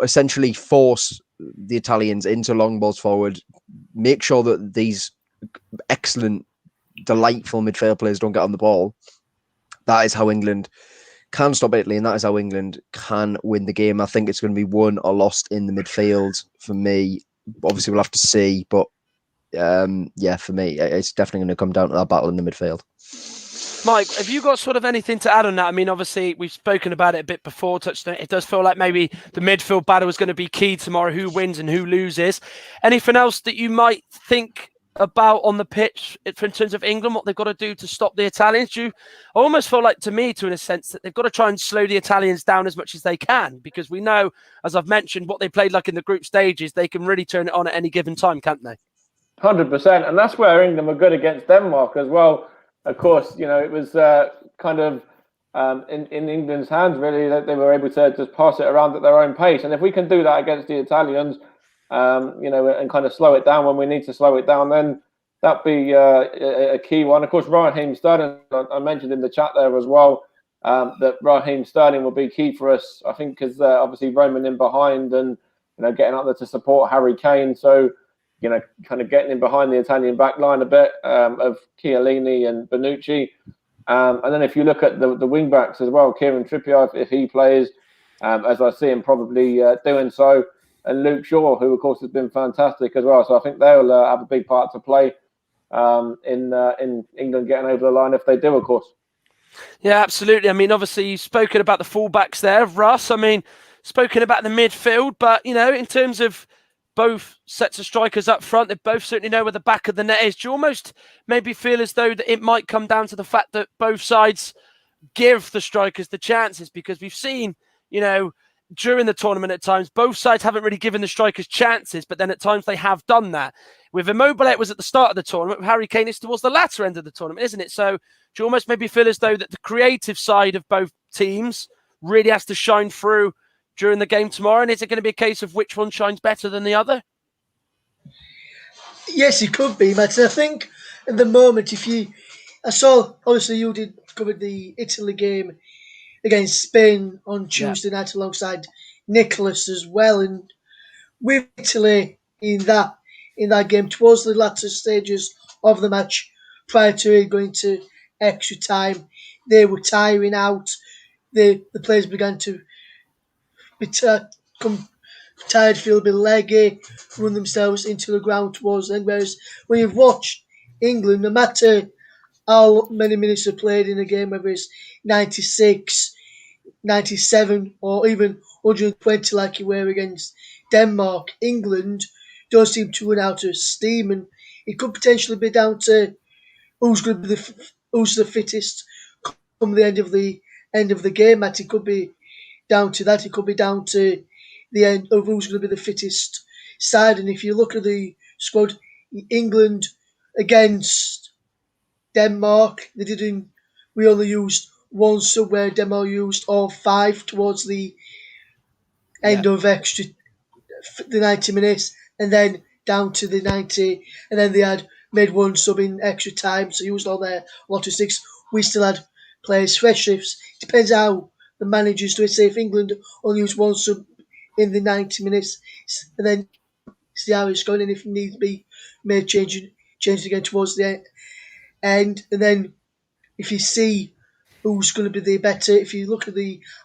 Speaker 6: essentially force the Italians into long balls forward, make sure that these excellent, delightful midfield players don't get on the ball. That is how England can stop Italy, and that is how England can win the game. I think it's going to be won or lost in the midfield for me. Obviously, we'll have to see, but for me, it's definitely going to come down to that battle in the midfield.
Speaker 1: Mike, have you got sort of anything to add on that? I mean, obviously, we've spoken about it a bit before, touched on it. It does feel like maybe the midfield battle is going to be key tomorrow, who wins and who loses. Anything else that you might think about on the pitch in terms of England, what they've got to do to stop the Italians? I almost feel like, to me, in a sense, that they've got to try and slow the Italians down as much as they can, because we know, as I've mentioned, what they played like in the group stages, they can really turn it on at any given time, can't they?
Speaker 4: 100%. And that's where England were good against Denmark as well. Of course, it was kind of in England's hands, really, that they were able to just pass it around at their own pace. And if we can do that against the Italians, and kind of slow it down when we need to slow it down, then that'd be a key one. Of course, Raheem Sterling, I mentioned in the chat there as well, that Raheem Sterling will be key for us, I think, because obviously Roman in behind and, getting up there to support Harry Kane. So, kind of getting in behind the Italian back line a bit of Chiellini and Bonucci. And then if you look at the wing backs as well, Kieran Trippier, if he plays, as I see him probably doing so, and Luke Shaw, who of course has been fantastic as well. So I think they'll have a big part to play in England getting over the line if they do, of course.
Speaker 1: Yeah, absolutely. I mean, obviously you've spoken about the fullbacks there, Russ. I mean, spoken about the midfield, but in terms of both sets of strikers up front, they both certainly know where the back of the net is. Do you almost maybe feel as though that it might come down to the fact that both sides give the strikers the chances? Because we've seen, during the tournament at times, both sides haven't really given the strikers chances, but then at times they have done that. With Immobile, it was at the start of the tournament. With Harry Kane, it's towards the latter end of the tournament, isn't it? So do you almost maybe feel as though that the creative side of both teams really has to shine through during the game tomorrow? And is it going to be a case of which one shines better than the other?
Speaker 7: Yes, it could be, Matt. I think at the moment, I saw, obviously you did cover the Italy game against Spain on Tuesday night alongside Nicholas as well. And with Italy in that game, towards the latter stages of the match, prior to it going to extra time, they were tiring out. The players began to be tired, feel a bit leggy, run themselves into the ground towards the end. Whereas when you've watched England, no matter how many minutes are played in a game, whether it's 96, 97 or even 120 like you were against Denmark, England don't seem to run out of steam, and it could potentially be down to who's going to be who's the fittest come the end of the game. Matt, it could be down to that. It could be down to the end of who's going to be the fittest side. And if you look at the squad, England against Denmark, we only used one sub, where Denmark used all five towards the end of the 90 minutes, and then down to the 90, and then they had made one sub in extra time, so used all their lot of six. We still had players fresh. Depends how the managers do it. Say if England only used one sub in the 90 minutes, and then see how it's going, and if it needs to be made change again towards the end, and then if you see who's going to be the better, if you look at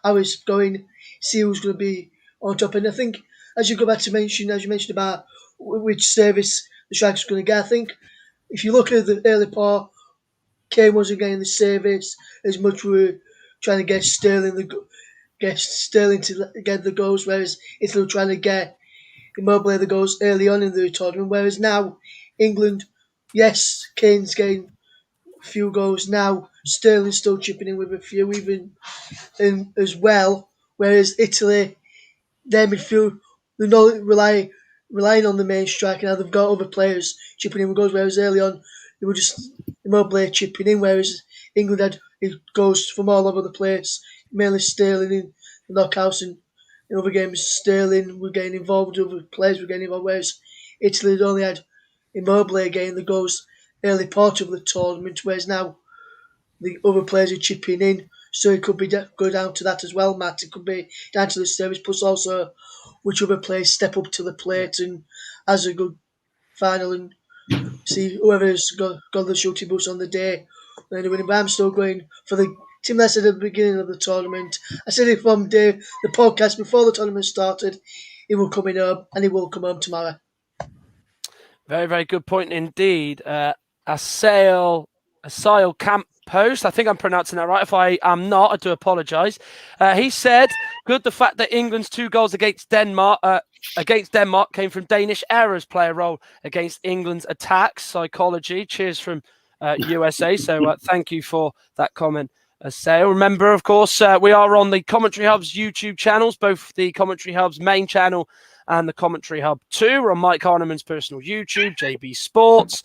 Speaker 7: how it's going, see who's going to be on top. And I think, as you mentioned about which service the strikers are going to get, I think if you look at the early part, Kane wasn't getting the service as much. We were trying to get Sterling to get the goals, whereas Italy were trying to get Immobile the goals early on in the tournament. Whereas now, England, yes, Kane's getting a few goals now. Sterling's still chipping in with a few, even as well. Whereas Italy, their midfield, they're not relying on the main striker. Now they've got other players chipping in with goals. Whereas early on, they were just Immobile chipping in. Whereas England had goals from all over the place, mainly Sterling in the knockouts, and in other games Sterling were getting involved, other players were getting involved. Whereas Italy had only had Immobile getting the goals early part of the tournament. Whereas now the other players are chipping in, so it could be go down to that as well, Matt. It could be down to the service, plus also which other players step up to the plate and has a good final and see whoever's got the shooting boots on the day. And winning, but I'm still going for the team that I said at the beginning of the tournament. I said it from the podcast before the tournament started. He will come in home, and he will come home tomorrow.
Speaker 1: Very, very good point indeed. Asail Camp Post. I think I'm pronouncing that right. If I am not, I do apologise. He said, good the fact that England's 2 goals against Denmark came from Danish errors play a role against England's attacks. Psychology. Cheers from USA. So thank you for that comment. Asail. Remember, of course, we are on the Commentary Hub's YouTube channels, both the Commentary Hub's main channel and the Commentary Hub 2. We're on Mike Harneman's personal YouTube, JB Sports,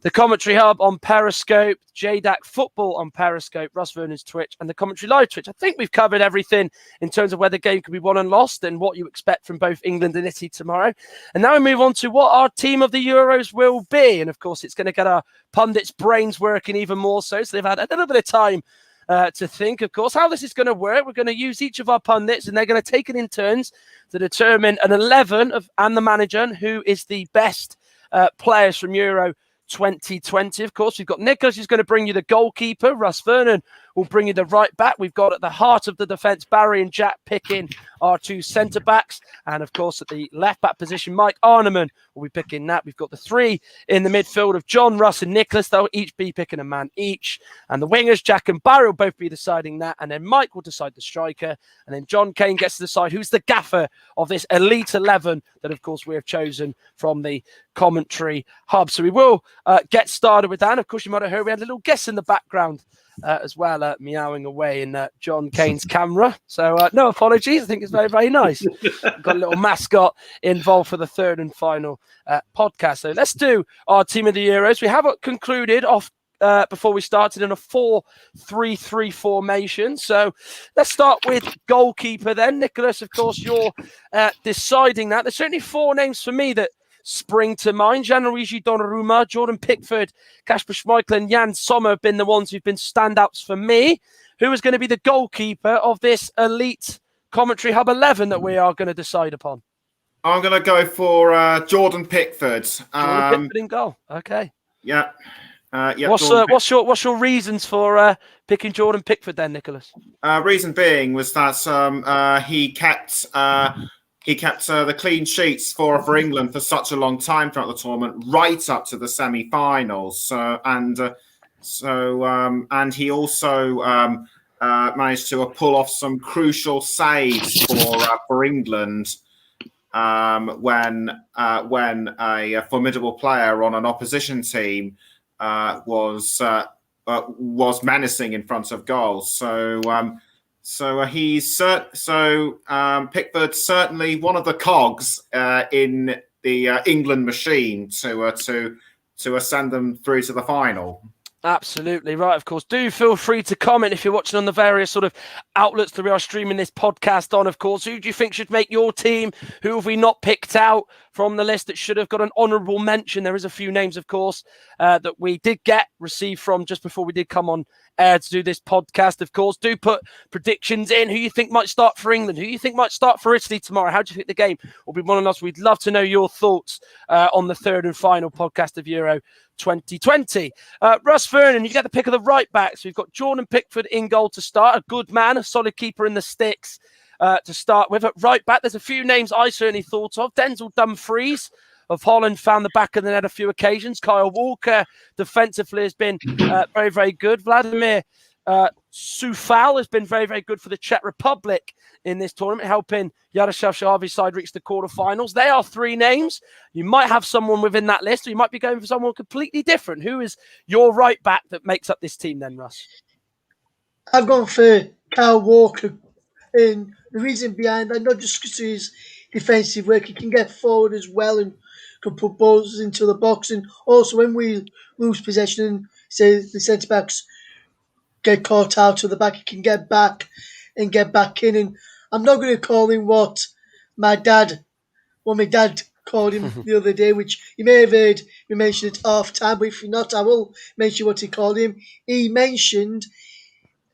Speaker 1: the Commentary Hub on Periscope, JDAC Football on Periscope, Russ Vernon's Twitch, and the Commentary Live Twitch. I think we've covered everything in terms of where the game could be won and lost and what you expect from both England and Italy tomorrow. And now we move on to what our team of the Euros will be. And of course, it's going to get our pundits' brains working even more so they've had a little bit of time to think, of course, how this is going to work. We're going to use each of our pundits and they're going to take it in turns to determine an 11 and the manager who is the best players from Euro 2020. Of course, we've got Nicholas who's going to bring you the goalkeeper. Russ Vernon will bring you the right back. We've got at the heart of the defence, Barry and Jack picking our 2 centre backs. And of course, at the left back position, Mike Arneman will be picking that. We've got the 3 in the midfield of John, Russ and Nicholas. They'll each be picking a man each. And the wingers, Jack and Barry, will both be deciding that. And then Mike will decide the striker. And then John Kane gets to decide who's the gaffer of this elite 11 that, of course, we have chosen from the Commentary Hub. So we will get started with that. And of course, you might have heard we had a little guest in the background as well, meowing away in John Kane's camera. So no apologies. I think it's very, very nice. Got a little mascot involved for the third and final podcast. So let's do our team of the Euros. We have concluded off before we started in a 4-3-3 formation. So let's start with goalkeeper then. Nicholas, of course, you're deciding that. There's certainly 4 names for me that spring to mind. Gianluigi Donnarumma, Jordan Pickford, Kasper Schmeichel and Jan Sommer have been the ones who've been standouts for me. Who is going to be the goalkeeper of this elite Commentary Hub 11 that we are going to decide upon?
Speaker 5: I'm going to go for Jordan Pickford.
Speaker 1: Jordan Pickford in goal. Okay.
Speaker 5: Yeah.
Speaker 1: What's your reasons for picking Jordan Pickford then, Nicholas?
Speaker 5: Reason being was that he kept the clean sheets for England for such a long time throughout the tournament, right up to the semi-finals. And he also managed to pull off some crucial saves for England when a formidable player on an opposition team was menacing in front of goals. Pickford's certainly one of the cogs in the England machine to send them through to the final.
Speaker 1: Absolutely right. Of course, do feel free to comment if you're watching on the various sort of outlets that we are streaming this podcast on. Of course, who do you think should make your team? Who have we not picked out from the list that should have got an honourable mention? There is a few names, of course, that we did receive from just before we did come on air to do this podcast. Of course, do put predictions in. Who you think might start for England? Who you think might start for Italy tomorrow? How do you think the game will be won and lost? We'd love to know your thoughts on the third and final podcast of Euro 2020. Russ Vernon, you get the pick of the right backs. We've got Jordan Pickford in goal to start, a good man, a solid keeper in the sticks to start with. At right back, there's a few names I certainly thought of. Denzel Dumfries of Holland found the back of the net a few occasions. Kyle Walker defensively has been very, very good. Vladimir Soufal has been very, very good for the Czech Republic in this tournament, helping Yaroslav Shahavi's side reach the quarterfinals. They are 3 names. You might have someone within that list, or you might be going for someone completely different. Who is your right back that makes up this team then, Russ?
Speaker 7: I've gone for Kyle Walker. And the reason behind that, not just because of his defensive work, he can get forward as well and can put balls into the box. And also when we lose possession and say the centre-backs get caught out of the back, he can get back and get back in. And I'm not going to call him what my dad called him the other day, which you may have heard me mention at half time, but if not, I will mention what he called him. He mentioned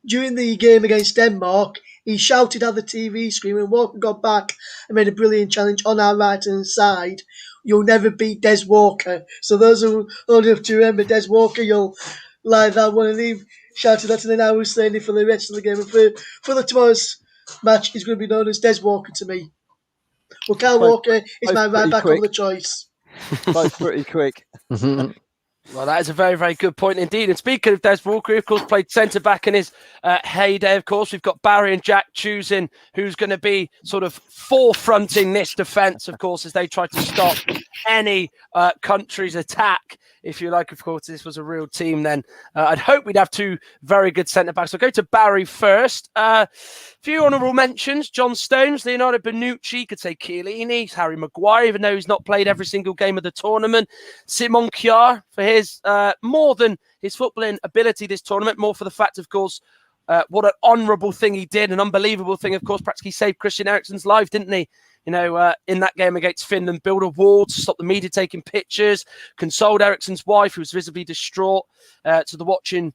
Speaker 7: during the game against Denmark, he shouted at the TV screen when Walker got back and made a brilliant challenge on our right-hand side. You'll never beat Des Walker. So those who old enough to remember Des Walker, you'll like that one. And he shouted that, and then I was saying it for the rest of the game. And for the tomorrow's match, he's going to be known as Des Walker to me. Well, Kyle Walker is my right back of the choice.
Speaker 3: Both pretty quick.
Speaker 1: Well, that is a very, very good point indeed. And speaking of Des Walker, he, of course, played centre-back in his heyday, of course. We've got Barry and Jack choosing who's going to be sort of forefronting this defence, of course, as they try to stop any country's attack. If you like, of course, this was a real team, then I'd hope we'd have two very good centre-backs. So I'll go to Barry first. A few honourable mentions. John Stones, Leonardo Bonucci, could say Chiellini, Harry Maguire, even though he's not played every single game of the tournament. Simon Kjaer for his more than his footballing ability this tournament, more for the fact, of course, what an honourable thing he did, an unbelievable thing, of course. Practically saved Christian Eriksen's life, didn't he? You know, in that game against Finland, build a wall to stop the media taking pictures, consoled Eriksen's wife, who was visibly distraught, to the watching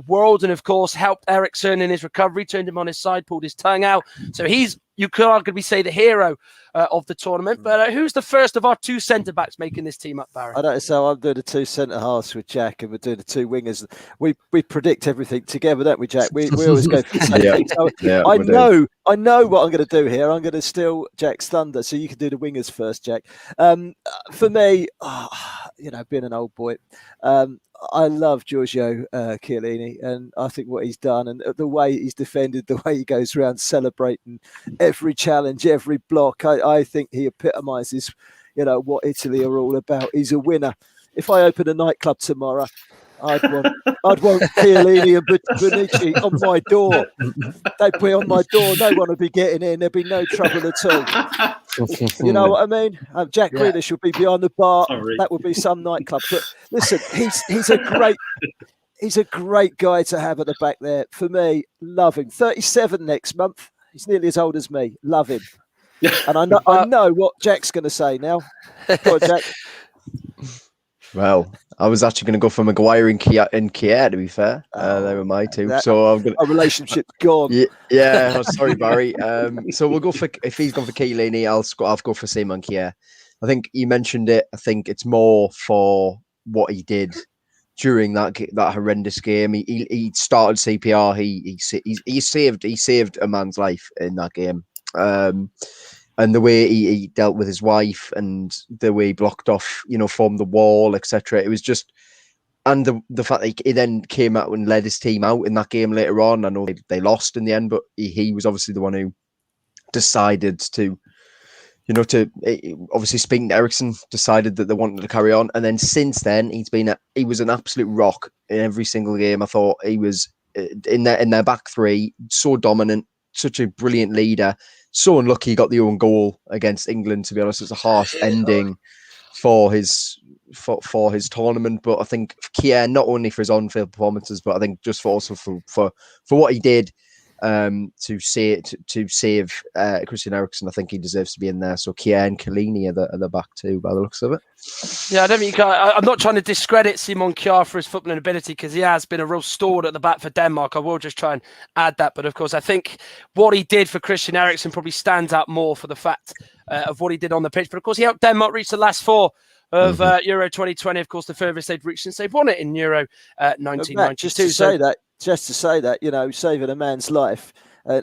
Speaker 1: world, and of course helped Eriksen in his recovery, turned him on his side, pulled his tongue out. So he's, you could arguably say, the hero of the tournament. But who's the first of our two centre-backs making this team up, Barry?
Speaker 3: I don't know. So I'm doing the two centre-halves with Jack, and we're doing the two wingers. We predict everything together, don't we, Jack? We always go for the same thing. So I know what I'm going to do here. I'm going to steal Jack's thunder, so you can do the wingers first, Jack. For me, you know, being an old boy, I love Giorgio Chiellini, and I think what he's done and the way he's defended, the way he goes around celebrating every challenge, every block. I think he epitomises, you know, what Italy are all about. He's a winner. If I open a nightclub tomorrow, I'd want Chiellini and Bonucci on my door. They'd be on my door. No one would be getting in. There'd be no trouble at all. You know what I mean? Jack Grealish would be behind the bar.
Speaker 2: Sorry.
Speaker 3: That would be some nightclub. But listen, he's a great guy to have at the back there. For me, love him. 37 next month. He's nearly as old as me. Love him. And I know what Jack's going to say now. Go on, Jack.
Speaker 6: Well, I was actually going to go for Maguire and Kjaer, to be fair. They were my two. So I'm going.
Speaker 3: Our relationship's gone.
Speaker 6: Yeah. Sorry, Barry. So we'll go for, if he's gone for Chiellini, I'll go for Simon Kjaer. I think you mentioned it. I think it's more for what he did during that horrendous game. He started CPR. He saved a man's life in that game. And the way he dealt with his wife and the way he blocked off, you know, from the wall, etc. It was just, and the fact that he then came out and led his team out in that game later on. I know they lost in the end, but he was obviously the one who decided to, you know, obviously speaking to Eriksen, decided that they wanted to carry on. And then since then, he was an absolute rock in every single game. I thought he was in their back three, so dominant, such a brilliant leader. So unlucky he got the own goal against England, to be honest. It's a harsh ending for his tournament. But I think Kjaer, not only for his on-field performances, but I think just also for what he did to save Christian Eriksen, I think he deserves to be in there. So Kjaer and Chiellini are the back two, by the looks of it.
Speaker 1: Yeah, I don't think I'm not trying to discredit Simon Kjaer for his footballing ability, because he has been a real stalwart at the back for Denmark. I will just try and add that. But of course, I think what he did for Christian Eriksen probably stands out more for the fact of what he did on the pitch. But of course, he helped Denmark reach the last four of Euro 2020. Of course, the furthest they'd reached since they've won it in Euro 1992.
Speaker 3: Matt, just to say that, you know, saving a man's life,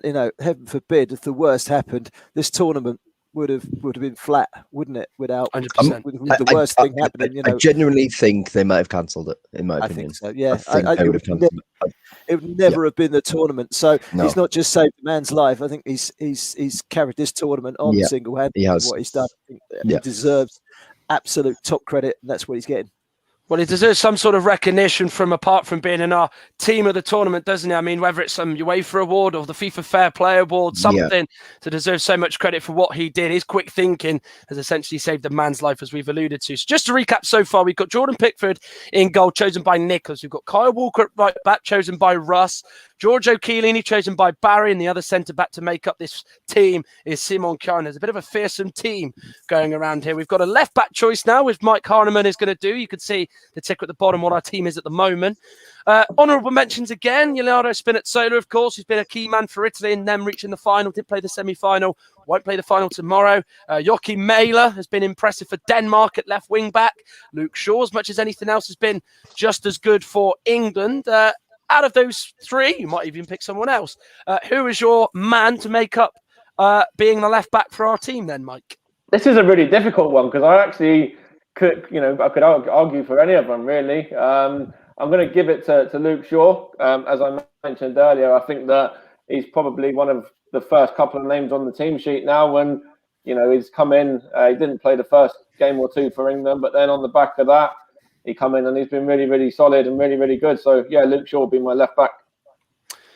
Speaker 3: you know, heaven forbid if the worst happened, this tournament would have been flat, wouldn't it? Without
Speaker 1: 100%.
Speaker 3: with the worst thing happening, you know.
Speaker 6: I genuinely think they might have cancelled it. In my opinion,
Speaker 3: I think so. Yeah,
Speaker 6: I think they would have cancelled it.
Speaker 3: It would never have been the tournament. So he's not just saved a man's life. I think he's carried this tournament on single-handedly.
Speaker 6: He has.
Speaker 3: What he's done. He deserves absolute top credit, and that's what he's getting.
Speaker 1: Well, he deserves some sort of recognition from apart from being in our team of the tournament, doesn't he? I mean, whether it's some UEFA award or the FIFA Fair Play Award, something to deserve so much credit for what he did. His quick thinking has essentially saved a man's life, as we've alluded to. So just to recap so far, we've got Jordan Pickford in goal, chosen by Nicholas. We've got Kyle Walker at right back, chosen by Russ. Giorgio Chiellini chosen by Barry, and the other centre-back to make up this team is Simon Kjær. There's a bit of a fearsome team going around here. We've got a left-back choice now, which Mike Harneman is going to do. You can see the tick at the bottom what our team is at the moment. Honourable mentions again, Leonardo Spinazzola, of course, who's been a key man for Italy and them reaching the final. Did play the semi-final, won't play the final tomorrow. Joachim Mæhle has been impressive for Denmark at left wing-back. Luke Shaw, as much as anything else, has been just as good for England. Out of those three, you might even pick someone else. Who is your man to make up being the left-back for our team then, Mike?
Speaker 4: This is a really difficult one because I actually could, I could argue for any of them, really. I'm going to give it to Luke Shaw. As I mentioned earlier, I think that he's probably one of the first couple of names on the team sheet now when, he's come in. He didn't play the first game or two for England, but then on the back of that, he come in and he's been really, really solid and really, really good. So, yeah, Luke Shaw will be my left back.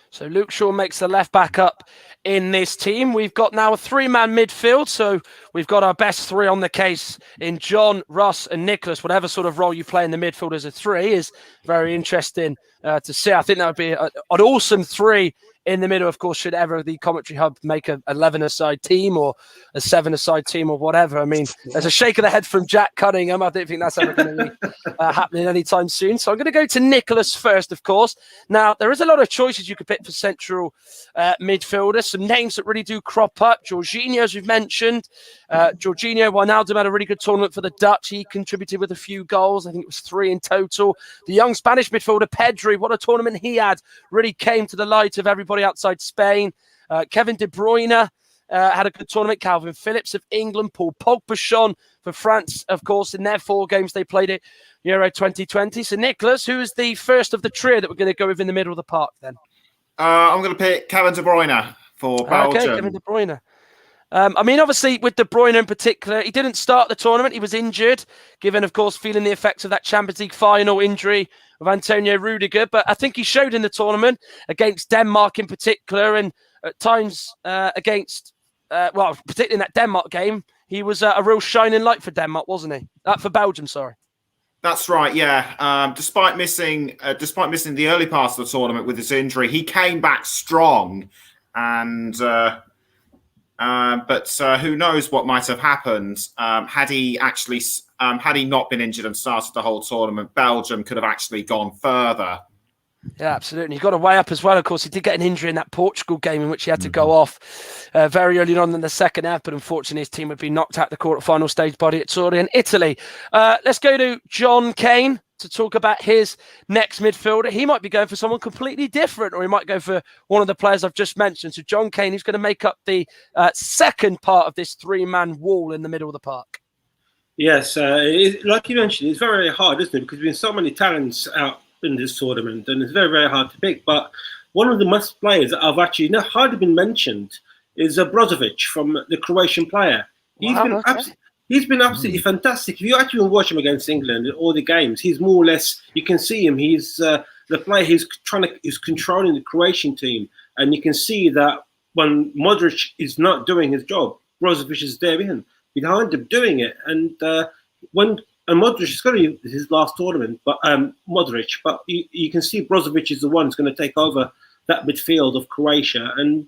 Speaker 1: So Luke Shaw makes the left back up in this team. We've got now a three-man midfield. So we've got our best three on the case in John, Russ and Nicholas. Whatever sort of role you play in the midfield as a three is very interesting to see. I think that would be an awesome three in the middle. Of course, should ever the commentary hub make a 11-a-side team or a 7-a-side team or whatever. I mean, there's a shake of the head from Jack Cunningham. I don't think that's ever going to be happening anytime soon. So I'm going to go to Nicholas first, of course. Now, there is a lot of choices you could pick for central midfielders. Some names that really do crop up. Jorginho, as we've mentioned. Jorginho Wijnaldum had a really good tournament for the Dutch. He contributed with a few goals. I think it was 3 in total. The young Spanish midfielder, Pedri, what a tournament he had. Really came to the light of everybody outside Spain. Kevin De Bruyne had a good tournament. Calvin Phillips of England. Paul Pogba shone for France, of course, in their 4 games they played at Euro 2020. So, Nicholas, who is the first of the trio that we're going to go with in the middle of the park then?
Speaker 5: I'm going to pick Kevin De Bruyne for Belgium.
Speaker 1: Okay, Kevin De Bruyne. Obviously, with De Bruyne in particular, he didn't start the tournament. He was injured, given, of course, feeling the effects of that Champions League final injury of Antonio Rudiger. But I think he showed in the tournament against Denmark in particular, and at times particularly in that Denmark game, he was a real shining light for Denmark, wasn't he? For Belgium, sorry.
Speaker 5: That's right, yeah. Despite missing the early part of the tournament with his injury, he came back strong, and but who knows what might have happened had he not been injured and started the whole tournament. Belgium could have actually gone further.
Speaker 1: Yeah, absolutely. He got a way up as well. Of course, he did get an injury in that Portugal game in which he had to go off very early on in the second half, but unfortunately his team would be knocked out the quarter-final stage by the Azzurri in Italy. Let's go to John Kane to talk about his next midfielder. He might be going for someone completely different, or he might go for one of the players I've just mentioned. So John Kane, who's going to make up the second part of this 3-man wall in the middle of the park.
Speaker 2: Yes, like you mentioned, it's very, very hard, isn't it? Because there's been so many talents out in this tournament, and it's very, very hard to pick. But one of the must players that I've actually hardly been mentioned is Brozovic, from the Croatian player. He's been absolutely fantastic. If you actually watch him against England in all the games, he's more or less, you can see him. He's the player who's controlling the Croatian team, and you can see that when Modric is not doing his job, Brozovic is there behind him doing it. And Modric is going to be his last tournament, but you can see Brozovic is the one who's going to take over that midfield of Croatia. And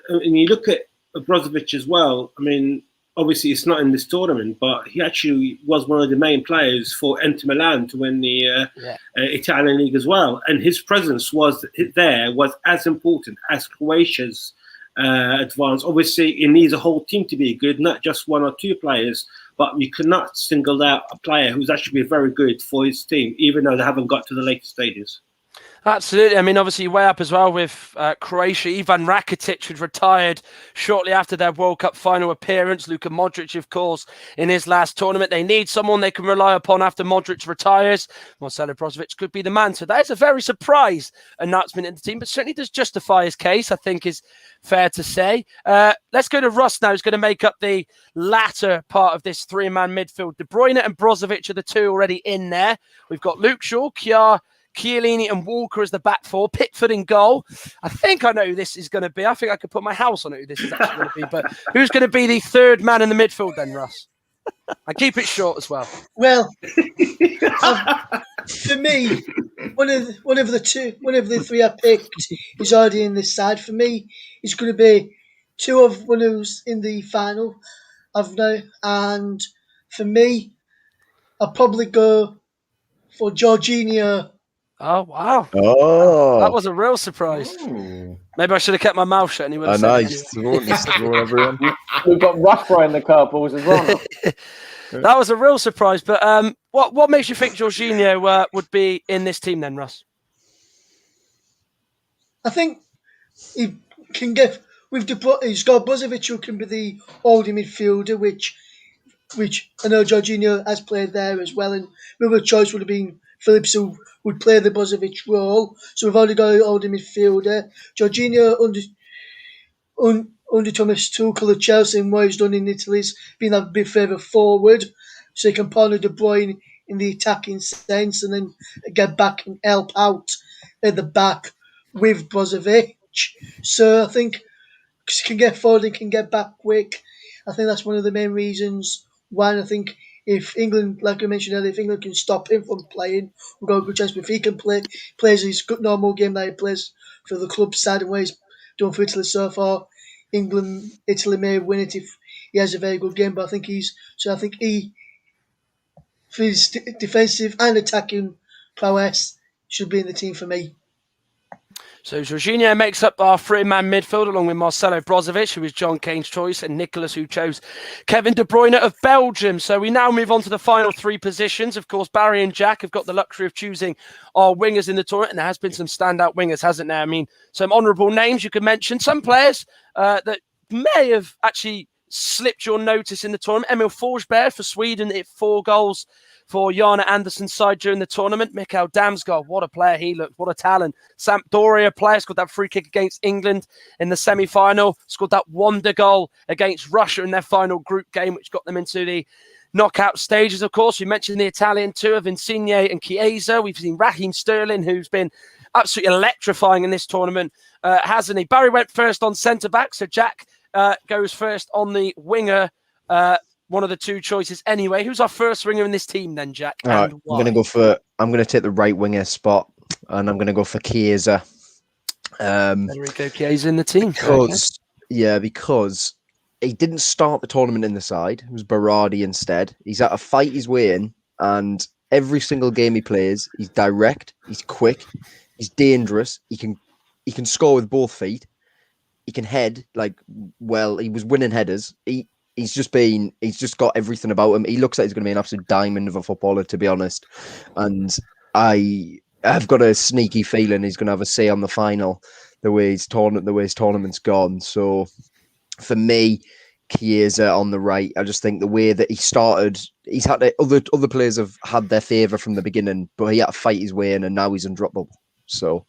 Speaker 2: you look at Brozovic as well. I mean, obviously it's not in this tournament, but he actually was one of the main players for Inter Milan to win the Italian league as well. And his presence was as important as Croatia's advance. Obviously, it needs a whole team to be good, not just one or two players. But you cannot single out a player who's actually been very good for his team, even though they haven't got to the later stages.
Speaker 1: Absolutely. I mean, obviously, way up as well with Croatia. Ivan Rakitic, who'd retired shortly after their World Cup final appearance. Luka Modric, of course, in his last tournament. They need someone they can rely upon after Modric retires. Marcelo Brozovic could be the man. So that is a very surprise announcement in the team, but certainly does justify his case, I think is fair to say. Let's go to Russ now, who's going to make up the latter part of this 3-man midfield. De Bruyne and Brozovic are the two already in there. We've got Luke Shaw, Kjær, Chiellini and Walker as the back four. Pickford in goal. I think I know who this is going to be. I think I could put my house on it who this is actually going to be. But who's going to be the third man in the midfield then, Russ? And keep it short as well.
Speaker 7: Well, for me, one of the three I picked is already in this side. For me, it's going to be two of one who's in the final of now, and for me, I'll probably go for Jorginho.
Speaker 1: Oh, wow.
Speaker 6: Oh,
Speaker 1: That was a real surprise.
Speaker 5: Ooh.
Speaker 1: Maybe I should have kept my mouth shut and he would have said it
Speaker 6: nice.
Speaker 1: anyway.
Speaker 6: He's throwing everyone.
Speaker 4: We've got Rushborough in the curveballs as well now.
Speaker 1: That was a real surprise. But what makes you think Jorginho would be in this team then, Russ?
Speaker 7: I think he can get he's got Brozovic who can be the holding midfielder, which I know Jorginho has played there as well, and the other choice would have been Phillips, who would play the Brozovic role. So we've already got a holding midfielder. Jorginho under Thomas Tuchel at Chelsea and what he's done in Italy's been a big favourite forward, so he can partner De Bruyne in the attacking sense and then get back and help out at the back with Brozovic. So I think can get forward and can get back quick. I think that's one of the main reasons why. I think if England, like I mentioned earlier, if England can stop him from playing, we've got a good chance. But if he can plays his good normal game that he plays for the club side and what he's done for Italy so far, Italy may win it if he has a very good game. But I think he, for his defensive and attacking prowess, should be in the team for me.
Speaker 1: So Jorginho makes up our three-man midfield along with Marcelo Brozovic, who is John Kane's choice, and Nicholas, who chose Kevin De Bruyne of Belgium. So we now move on to the final three positions. Of course, Barry and Jack have got the luxury of choosing our wingers in the tournament, and there has been some standout wingers, hasn't there? I mean, some honourable names you could mention. Some players that may have actually slipped your notice in the tournament. Emil Forsberg for Sweden hit 4 goals for Jana Andersson's side during the tournament. Mikael Damsgaard, what a player he looked, what a talent. Sampdoria player, scored that free kick against England in the semi-final, scored that wonder goal against Russia in their final group game, which got them into the knockout stages, of course. We mentioned the Italian two of Insigne and Chiesa. We've seen Raheem Sterling, who's been absolutely electrifying in this tournament, hasn't he? Barry went first on centre-back, so Jack goes first on the winger, one of the two choices anyway. Who's our first winger in this team then, Jack?
Speaker 6: Right, I'm going to take the right winger spot, and I'm going to go for Chiesa.
Speaker 1: Federico Chiesa in the team.
Speaker 6: Because he didn't start the tournament in the side. It was Berardi instead. He's had to fight his way in, and every single game he plays, he's direct, he's quick, he's dangerous. He can score with both feet. He can head he was winning headers. He's just got everything about him. He looks like he's going to be an absolute diamond of a footballer, to be honest. And I've got a sneaky feeling he's going to have a say on the final, the way his tournament's gone. So for me, Chiesa on the right. I just think the way that he started, he's had other players have had their favour from the beginning, but he had to fight his way in, and now he's undroppable. So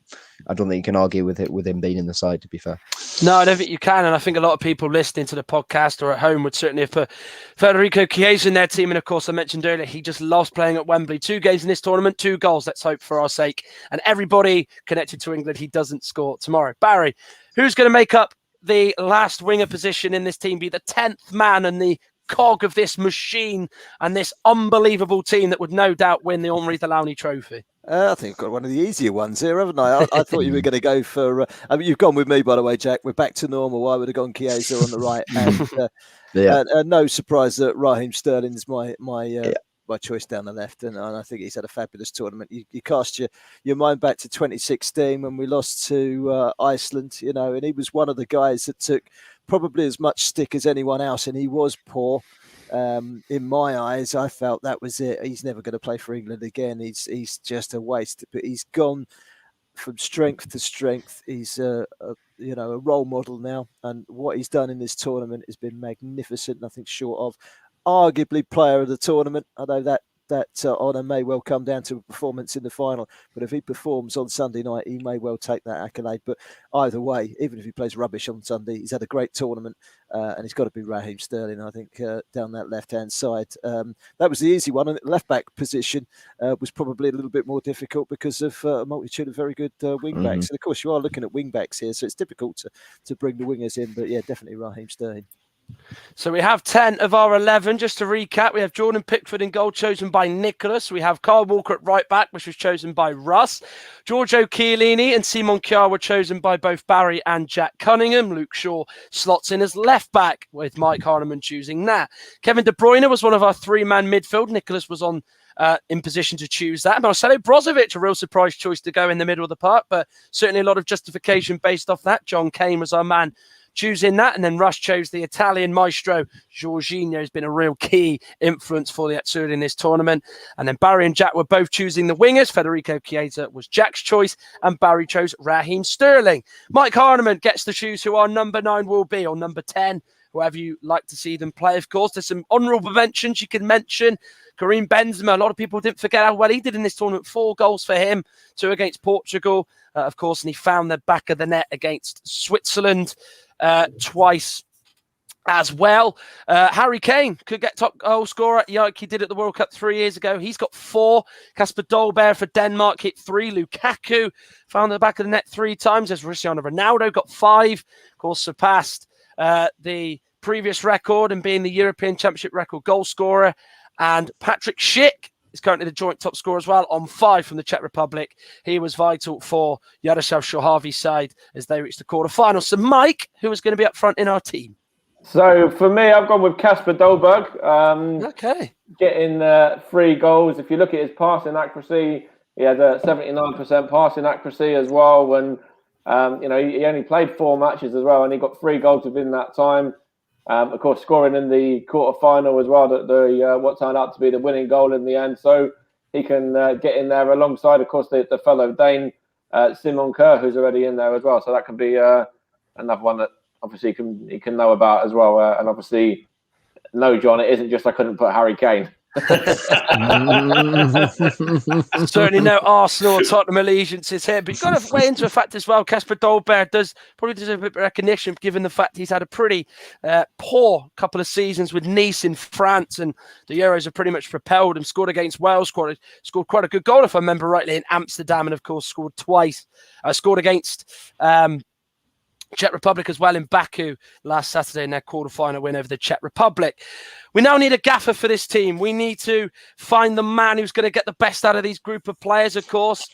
Speaker 6: I don't think you can argue with him being in the side, to be fair.
Speaker 1: No, I don't think you can. And I think a lot of people listening to the podcast or at home would certainly have put Federico Chiesa in their team. And of course, I mentioned earlier, he just loves playing at Wembley. 2 games in this tournament, 2 goals. Let's hope for our sake. And everybody connected to England, he doesn't score tomorrow. Barry, who's going to make up the last winger position in this team, be the 10th man and the cog of this machine and this unbelievable team that would no doubt win the Henri Delaney Trophy?
Speaker 3: I think I've got one of the easier ones here, haven't I? I thought you were going to go for... you've gone with me, by the way, Jack. We're back to normal. I would have gone Chiesa on the right. And no surprise that Raheem Sterling is my choice down the left. And I think he's had a fabulous tournament. You cast your mind back to 2016 when we lost to Iceland, and he was one of the guys that took probably as much stick as anyone else, and he was poor. In my eyes, I felt that was it. He's never going to play for England again. He's just a waste. But he's gone from strength to strength. He's a role model now, and what he's done in this tournament has been magnificent. Nothing short of arguably player of the tournament. Although that honour may well come down to a performance in the final. But if he performs on Sunday night, he may well take that accolade. But either way, even if he plays rubbish on Sunday, he's had a great tournament, and he's got to be Raheem Sterling, I think, down that left-hand side. That was the easy one. And the left-back position was probably a little bit more difficult because of a multitude of very good wing-backs. And, of course, you are looking at wing-backs here, so it's difficult to bring the wingers in. But, yeah, definitely Raheem Sterling.
Speaker 1: So we have 10 of our 11. Just to recap, we have Jordan Pickford in goal, chosen by Nicholas. We have Kyle Walker at right back, which was chosen by Russ. Giorgio Chiellini and Simon Kjaer were chosen by both Barry and Jack Cunningham. Luke Shaw slots in as left back, with Mike Harneman choosing that. Kevin De Bruyne was one of our three-man midfield. Nicholas was in position to choose that. Marcelo Brozovic, a real surprise choice to go in the middle of the park, but certainly a lot of justification based off that. John Kane was our man choosing that, and then Russ chose the Italian maestro. Jorginho has been a real key influence for the Azzurri in this tournament. And then Barry and Jack were both choosing the wingers. Federico Chiesa was Jack's choice, and Barry chose Raheem Sterling. Mike Harneman gets to choose who our number 9 will be, or number 10, whoever you like to see them play. Of course, there's some honourable mentions you can mention. Karim Benzema, a lot of people didn't forget how well he did in this tournament. 4 goals for him, 2 against Portugal, of course, and he found the back of the net against Switzerland twice as well. Harry Kane could get top goal scorer like he did at the World Cup 3 years ago. He's got 4. Kasper Dolberg for Denmark hit 3. Lukaku found the back of the net 3 times, as Cristiano Ronaldo got 5. Of course, surpassed the previous record and being the European Championship record goal scorer. And Patrick Schick is currently the joint top scorer as well on 5 from the Czech Republic. He was vital for Yaroslav Shohavi's side as they reached the quarterfinals. So, Mike, who is going to be up front in our team?
Speaker 4: So, for me, I've gone with Kasper Dolberg.
Speaker 1: Okay.
Speaker 4: Getting 3 goals. If you look at his passing accuracy, he had a 79% passing accuracy as well. When he only played 4 matches as well, and he got 3 goals within that time. Of course, scoring in the quarterfinal as well, what turned out to be the winning goal in the end. So he can get in there alongside, of course, the fellow Dane, Simon Kjaer, who's already in there as well. So that could be another one that obviously he can know about as well. And obviously, no, John, it isn't just I couldn't put Harry Kane.
Speaker 1: Certainly no Arsenal or Tottenham allegiances here, but you've got to weigh into the fact as well, Kasper Dolberg probably deserve a bit of recognition given the fact he's had a pretty poor couple of seasons with Nice in France, and the Euros have pretty much propelled him. Scored against Wales, scored quite a good goal if I remember rightly in Amsterdam, and of course scored twice. Scored against Czech Republic as well in Baku last Saturday in their quarterfinal win over the Czech Republic. We now need a gaffer for this team. We need to find the man who's going to get the best out of these group of players, of course.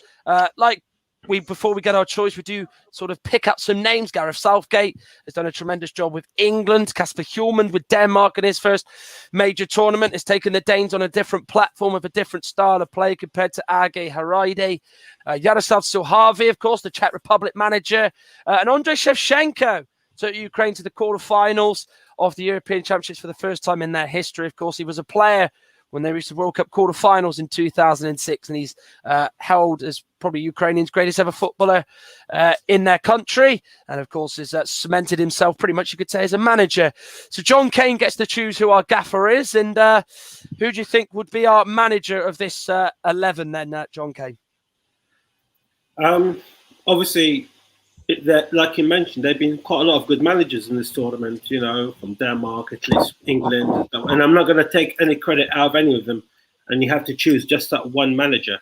Speaker 1: Before we get our choice, we do sort of pick up some names. Gareth Southgate has done a tremendous job with England. Kasper Hjulmand with Denmark in his first major tournament has taken the Danes on a different platform with a different style of play compared to Age Hareide. Yaroslav Shohavi, of course, the Czech Republic manager. And Andrei Shevchenko took Ukraine to the quarterfinals of the European Championships for the first time in their history. Of course, he was a player when they reached the World Cup quarterfinals in 2006, and he's held as probably Ukrainians' greatest ever footballer in their country, and of course has cemented himself pretty much, you could say, as a manager. So John Kane gets to choose who our gaffer is, and who do you think would be our manager of this 11 then, John Kane?
Speaker 2: Obviously, like you mentioned, there have been quite a lot of good managers in this tournament, from Denmark, at least England. And I'm not going to take any credit out of any of them. And you have to choose just that one manager.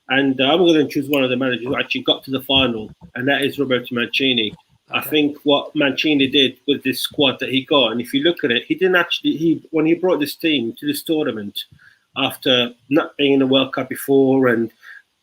Speaker 2: And I'm going to choose one of the managers who actually got to the final, and that is Roberto Mancini. Okay. I think what Mancini did with this squad that he got, and if you look at it, when he brought this team to this tournament after not being in the World Cup before and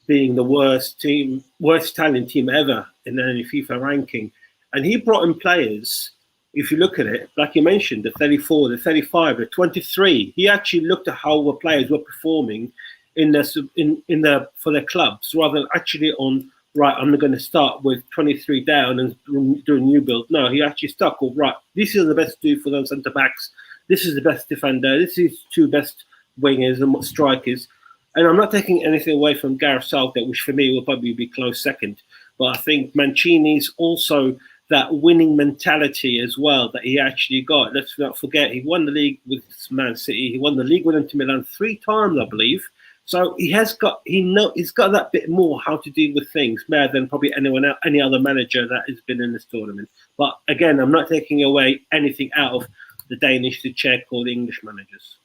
Speaker 2: being the worst Italian team ever in any FIFA ranking. And he brought in players, if you look at it, like you mentioned, the 34, the 35, the 23. He actually looked at how the players were performing for their clubs, rather than actually on, right, I'm going to start with 23 down and do a new build. No, he actually stuck with, right, this is the best dude for those centre-backs. This is the best defender. This is 2 best wingers and strikers. And I'm not taking anything away from Gareth Southgate, which for me will probably be close second. But I think Mancini's also that winning mentality as well that he actually got. Let's not forget, he won the league with Man City. He won the league with Inter Milan 3 times, I believe. So he's got that bit more how to deal with things more than probably any other manager that has been in this tournament. But again, I'm not taking away anything out of the Danish, the Czech, or the English managers.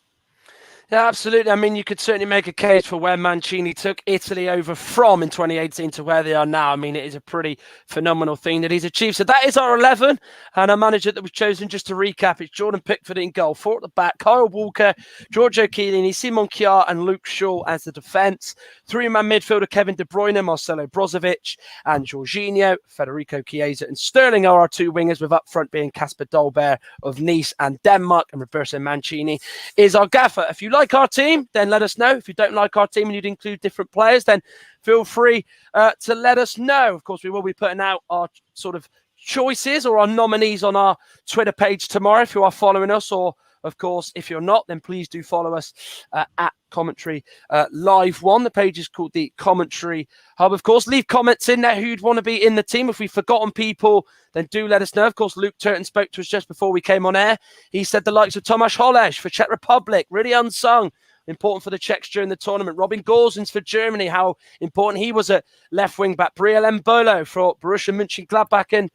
Speaker 1: Yeah, absolutely. I mean, you could certainly make a case for where Mancini took Italy over from in 2018 to where they are now. I mean, it is a pretty phenomenal thing that he's achieved. So that is our 11. And our manager that was chosen, just to recap, it's Jordan Pickford in goal, 4 at the back, Kyle Walker, Giorgio Chiellini, Simon Kjaer and Luke Shaw as the defence. 3-man midfielder Kevin De Bruyne, Marcelo Brozovic and Jorginho, Federico Chiesa and Sterling are our 2 wingers, with up front being Kasper Dolberg of Nice and Denmark, and Roberto Mancini is our gaffer. If you like our team, then let us know. If you don't like our team and you'd include different players, then feel free to let us know. Of course, we will be putting out our sort of choices or our nominees on our Twitter page tomorrow if you are following us, or of course, if you're not, then please do follow us at Commentary Live 1. The page is called the Commentary Hub. Of course, leave comments in there who you'd want to be in the team. If we've forgotten people, then do let us know. Of course, Luke Turton spoke to us just before we came on air. He said the likes of Tomáš Holeš for Czech Republic, really unsung, important for the Czechs during the tournament. Robin Gosens for Germany, how important he was at left wing back. Briel Mbolo for Borussia Mönchengladbach in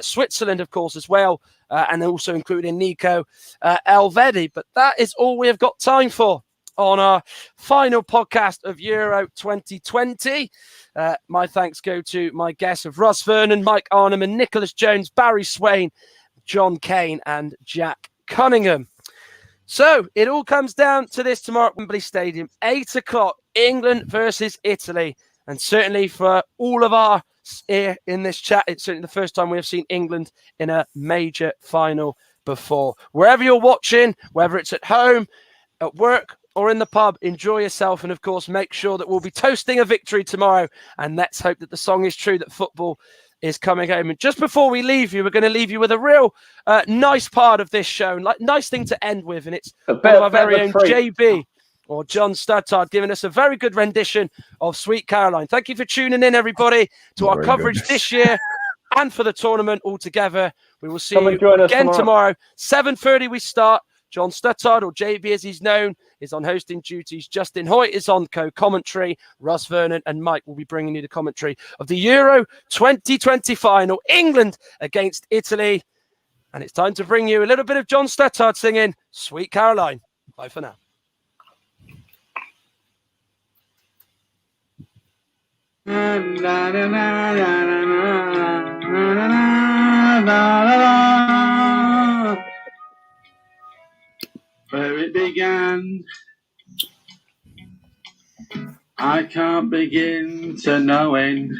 Speaker 1: Switzerland, of course, as well. And also including Nico Elvedi. But that is all we have got time for on our final podcast of Euro 2020. My thanks go to my guests of Russ Vernon, Mike Arnhem, Nicholas Jones, Barry Swain, John Kane and Jack Cunningham. So it all comes down to this tomorrow at Wembley Stadium, 8 o'clock, England versus Italy. And certainly for all of our here in this chat, it's certainly the first time we have seen England in a major final before. Wherever you're watching, whether it's at home, at work, or in the pub, enjoy yourself. And of course, make sure that we'll be toasting a victory tomorrow. And let's hope that the song is true, that football is coming home. And just before we leave you, we're going to leave you with a real nice part of this show, like nice thing to end with. And it's one of our very own JB or John Stuttard giving us a very good rendition of Sweet Caroline. Thank you for tuning in, everybody, to our coverage this year and for the tournament altogether. We will see you again tomorrow. 7:30 we start. John Stuttard, or JB as he's known, is on hosting duties. Justin Hoyt is on co-commentary. Russ Vernon and Mike will be bringing you the commentary of the Euro 2020 final, England against Italy. And it's time to bring you a little bit of John Stuttard singing Sweet Caroline. Bye for now.
Speaker 8: Where it began, I can't begin to knowing,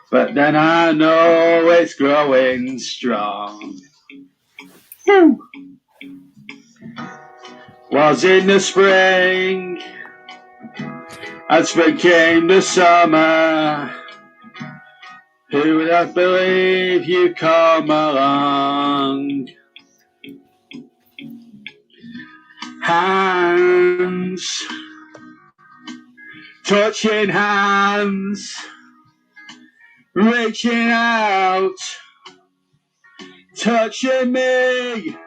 Speaker 8: but then I know it's growing strong. Woo! Was in the spring, as became the summer, who would have believed you come along? Hands, touching hands, reaching out, touching me,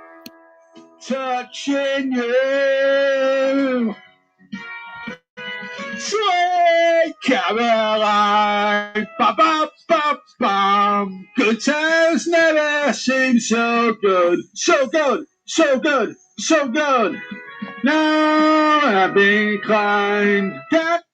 Speaker 8: touching you. Sweet Caroline, ba ba ba bum. Good times never seem so good, so good, so good, so good. Now I've been inclined.